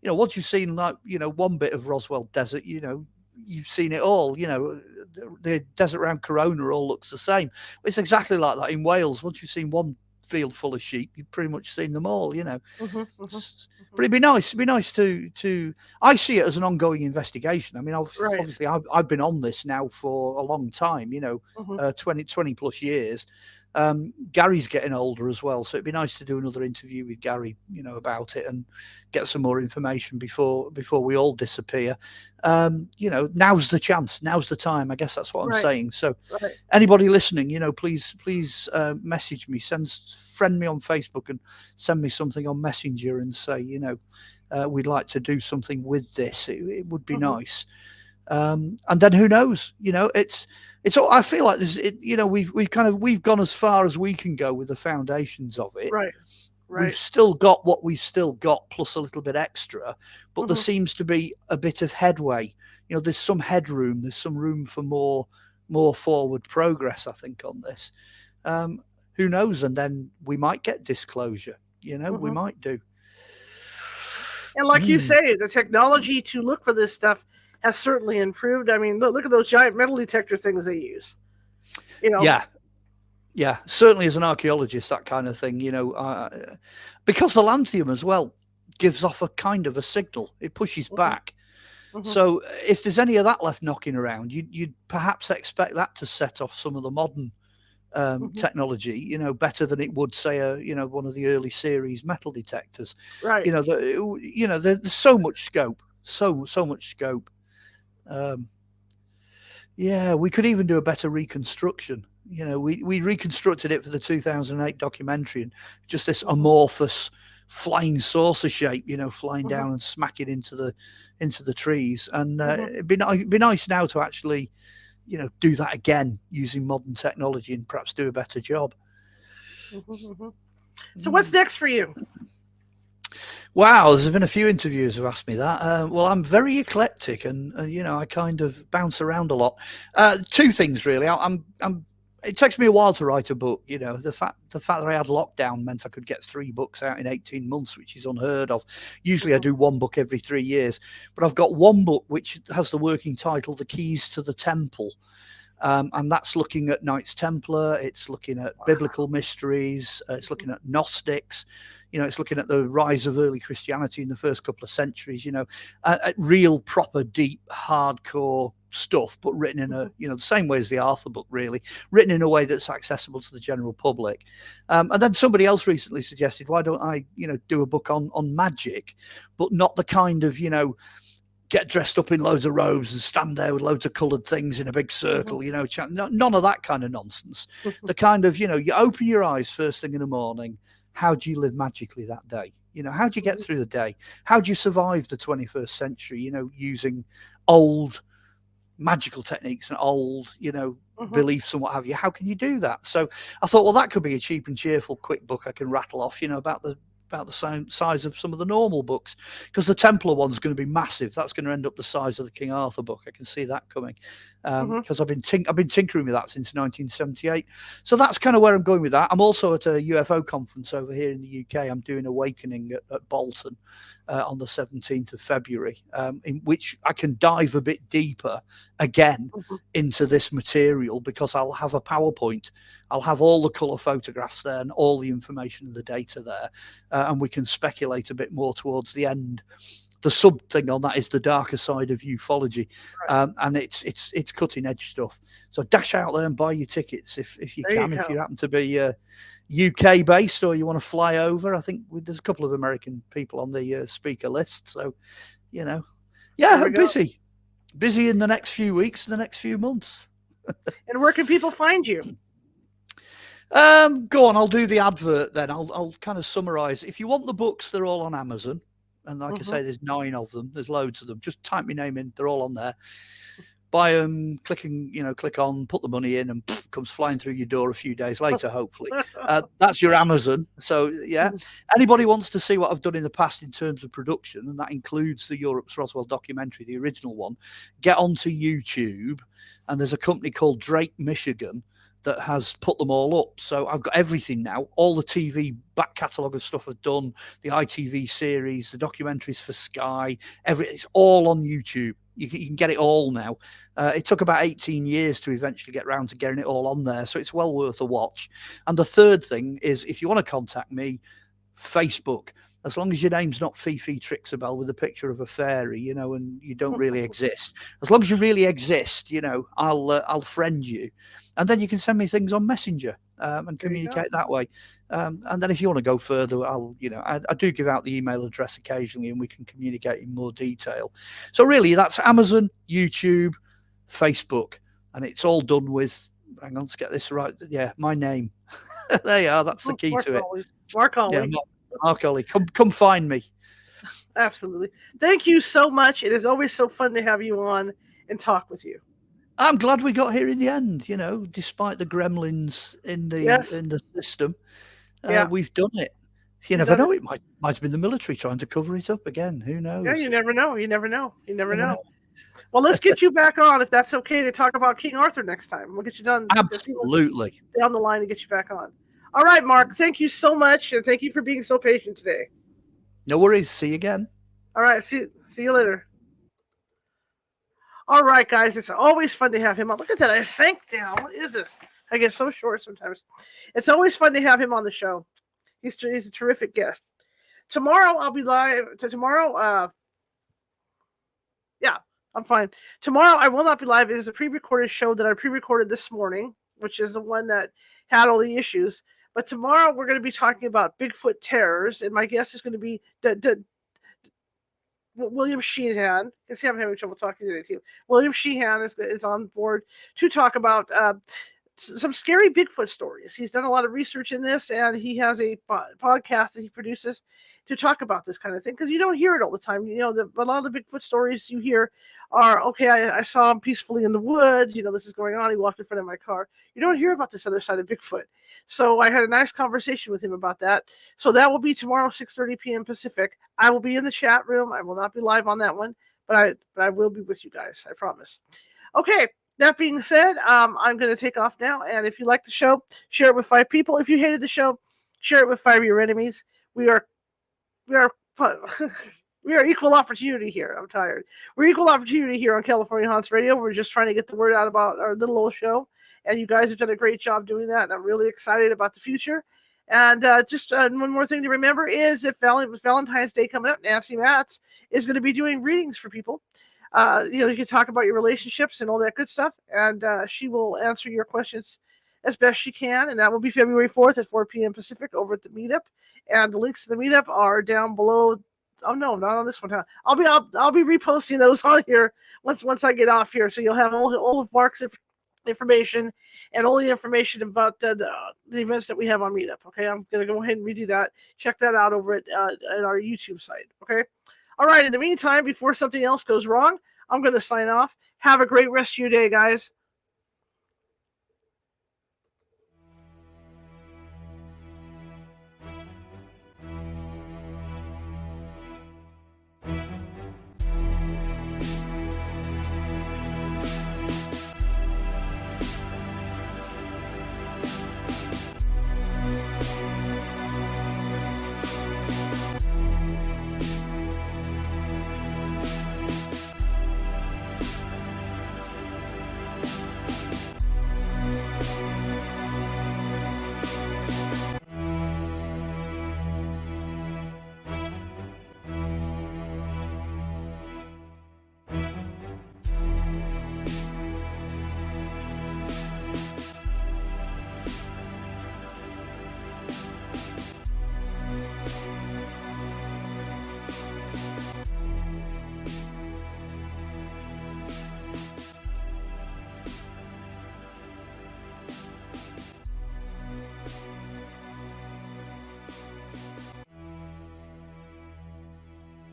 Once you've seen, like, one bit of Roswell desert, you've seen it all. The desert around Corona all looks the same. It's exactly like that in Wales. Once you've seen one field full of sheep, you've pretty much seen them all. Mhm. Mhm. But Mhm. it'd be nice. It'd be nice to. I see it as an ongoing investigation. I mean, Right. obviously, I've been on this now for a long time. Mhm. 20 plus years. Gary's getting older as well, so it'd be nice to do another interview with Gary, about it, and get some more information before we all disappear. Now's the chance. Now's the time. I guess that's what I'm Right. saying. So, Right. anybody listening, please message me, friend me on Facebook, and send me something on Messenger, and say, we'd like to do something with this. It would be Mhm. nice. And then who knows? It's all. I feel like this. We've gone as far as we can go with the foundations of it. Right. We've Right. still got what we've still got, plus a little bit extra, but there Mhm. seems to be a bit of headway. There's some headroom. There's some room for more forward progress, I think, on this. Um, who knows? And then we might get disclosure. We Mhm. might do. And like you Mm. say, the technology to look for this stuff has certainly improved. I mean, look at those giant metal detector things they use. You know. Yeah, yeah. Certainly, as an archaeologist, that kind of thing. Because the lanthium as well gives off a kind of a signal. It pushes Mhm. back. Mhm. So if there's any of that left knocking around, you'd perhaps expect that to set off some of the modern Mhm. technology, better than it would, say, one of the early series metal detectors. Right. There's so much scope, so much scope. Um, yeah, we could even do a better reconstruction. We reconstructed it for the 2008 documentary, and just this Mhm. amorphous flying saucer shape, flying Mhm. down and smacking into the trees. And Mhm. it'd be nice now to actually, do that again using modern technology and perhaps do a better job. Mhm. Mhm. So what's Mm. next for you? Wow, there's been a few interviewers who asked me that. Well, I'm very eclectic, and I kind of bounce around a lot. Two things really. I'm. It takes me a while to write a book. The fact that I had lockdown meant I could get 3 books out in 18 months, which is unheard of. Usually, I do 1 book every 3 years, but I've got 1 book which has the working title "The Keys to the Temple." And that's looking at Knights Templar. It's looking at biblical mysteries. It's looking at Gnostics. It's looking at the rise of early Christianity in the first couple of centuries. Real, proper, deep, hardcore stuff, but written in the same way as the Arthur book, really, written in a way that's accessible to the general public. And then somebody else recently suggested, why don't I, do a book on magic, but not the kind of, get dressed up in loads of robes and stand there with loads of coloured things in a big circle, none of that kind of nonsense. The kind of, you open your eyes first thing in the morning. How do you live magically that day? How do you get through the day? How do you survive the 21st century, using old magical techniques and old, beliefs and what have you? How can you do that? So I thought, well, that could be a cheap and cheerful, quick book I can rattle off, about the same size of some of the normal books, because the Templar one's going to be massive. That's going to end up the size of the King Arthur book. I can see that coming, because I've been tinkering with that since 1978. So that's kind of where I'm going with that. I'm also at a UFO conference over here in the UK. I'm doing Awakening at Bolton on the 17th of February, in which I can dive a bit deeper again into this material, because I'll have a PowerPoint. I'll have all the colour photographs there and all the information and the data there, and we can speculate a bit more towards the end. The sub thing on that is the darker side of ufology, and it's cutting edge stuff. So dash out there and buy your tickets if you can. If you happen to be UK based or you want to fly over, I think there's a couple of American people on the speaker list. So, busy in the next few weeks, the next few months. And where can people find you? Go on, I'll do the advert then. I'll kind of summarize. If you want the books, they're all on Amazon. And like I say, there's 9 of them. There's loads of them. Just type my name in. They're all on there. Buy them, click on, put the money in, and comes flying through your door a few days later, hopefully. That's your Amazon. So, yeah. Anybody wants to see what I've done in the past in terms of production, and that includes the Europe's Roswell documentary, the original one, get onto YouTube. And there's a company called Drake, Michigan, that has put them all up. So I've got everything now. All the TV back catalogue of stuff I've done, the ITV series, the documentaries for Sky, it's all on YouTube. You can get it all now. It took about 18 years to eventually get around to getting it all on there. So it's well worth a watch. And the third thing is, if you want to contact me, Facebook. As long as your name's not Fifi Trixabel with a picture of a fairy, and you don't really exist. As long as you really exist, I'll friend you. And then you can send me things on Messenger and communicate that way. And then if you want to go further, I do give out the email address occasionally, and we can communicate in more detail. So really, that's Amazon, YouTube, Facebook, and it's all done with, hang on, let's get this right. Yeah, my name. There you are. That's the key to it. Mark Olly. Yeah, Mark Olly. Come find me. Absolutely. Thank you so much. It is always so fun to have you on and talk with you. I'm glad we got here in the end, despite the gremlins in the system. We've done it. You never know. It might have been the military trying to cover it up again. Who knows? Yeah, you never know. You never know. Well, let's get you back on, if that's okay, to talk about King Arthur next time. We'll get you done. Absolutely. Down the line and get you back on. All right, Mark. Thank you so much, and thank you for being so patient today. No worries. See you again. All right. See you later. All right, guys. It's always fun to have him on. Look at that. I sank down. What is this? I get so short sometimes. It's always fun to have him on the show. He's a terrific guest. Tomorrow I'll be live. I'm fine. Tomorrow I will not be live. It is a pre-recorded show that I pre-recorded this morning, which is the one that had all the issues. But tomorrow we're going to be talking about Bigfoot terrors, and my guest is going to be William Sheehan. I see I'm having trouble talking today too. William Sheehan is on board to talk about some scary Bigfoot stories. He's done a lot of research in this, and he has a podcast that he produces to talk about this kind of thing, because you don't hear it all the time. You know, a lot of the Bigfoot stories you hear are, okay, I saw him peacefully in the woods. You know, this is going on. He walked in front of my car. You don't hear about this other side of Bigfoot. So I had a nice conversation with him about that. So that will be tomorrow, 6:30 p.m. Pacific. I will be in the chat room. I will not be live on that one, but I will be with you guys. I promise. Okay. That being said, I'm going to take off now. And if you like the show, share it with 5 people. If you hated the show, share it with 5 of your enemies. We are we are equal opportunity here. I'm tired. We're equal opportunity here on California Haunts Radio. We're just trying to get the word out about our little old show. And you guys have done a great job doing that. And I'm really excited about the future. And just one more thing to remember is if Valentine's Day coming up, Nancy Matz is going to be doing readings for people. You can talk about your relationships and all that good stuff, and she will answer your questions as best she can. And that will be February 4th at 4 p.m. Pacific over at the meetup. And the links to the meetup are down below. Oh no, not on this one. Huh? I'll be reposting those on here once I get off here, so you'll have all of Mark's information and all the information about the events that we have on meetup. Okay, I'm gonna go ahead and redo that. Check that out over at our YouTube site. Okay. All right, in the meantime, before something else goes wrong, I'm going to sign off. Have a great rest of your day, guys.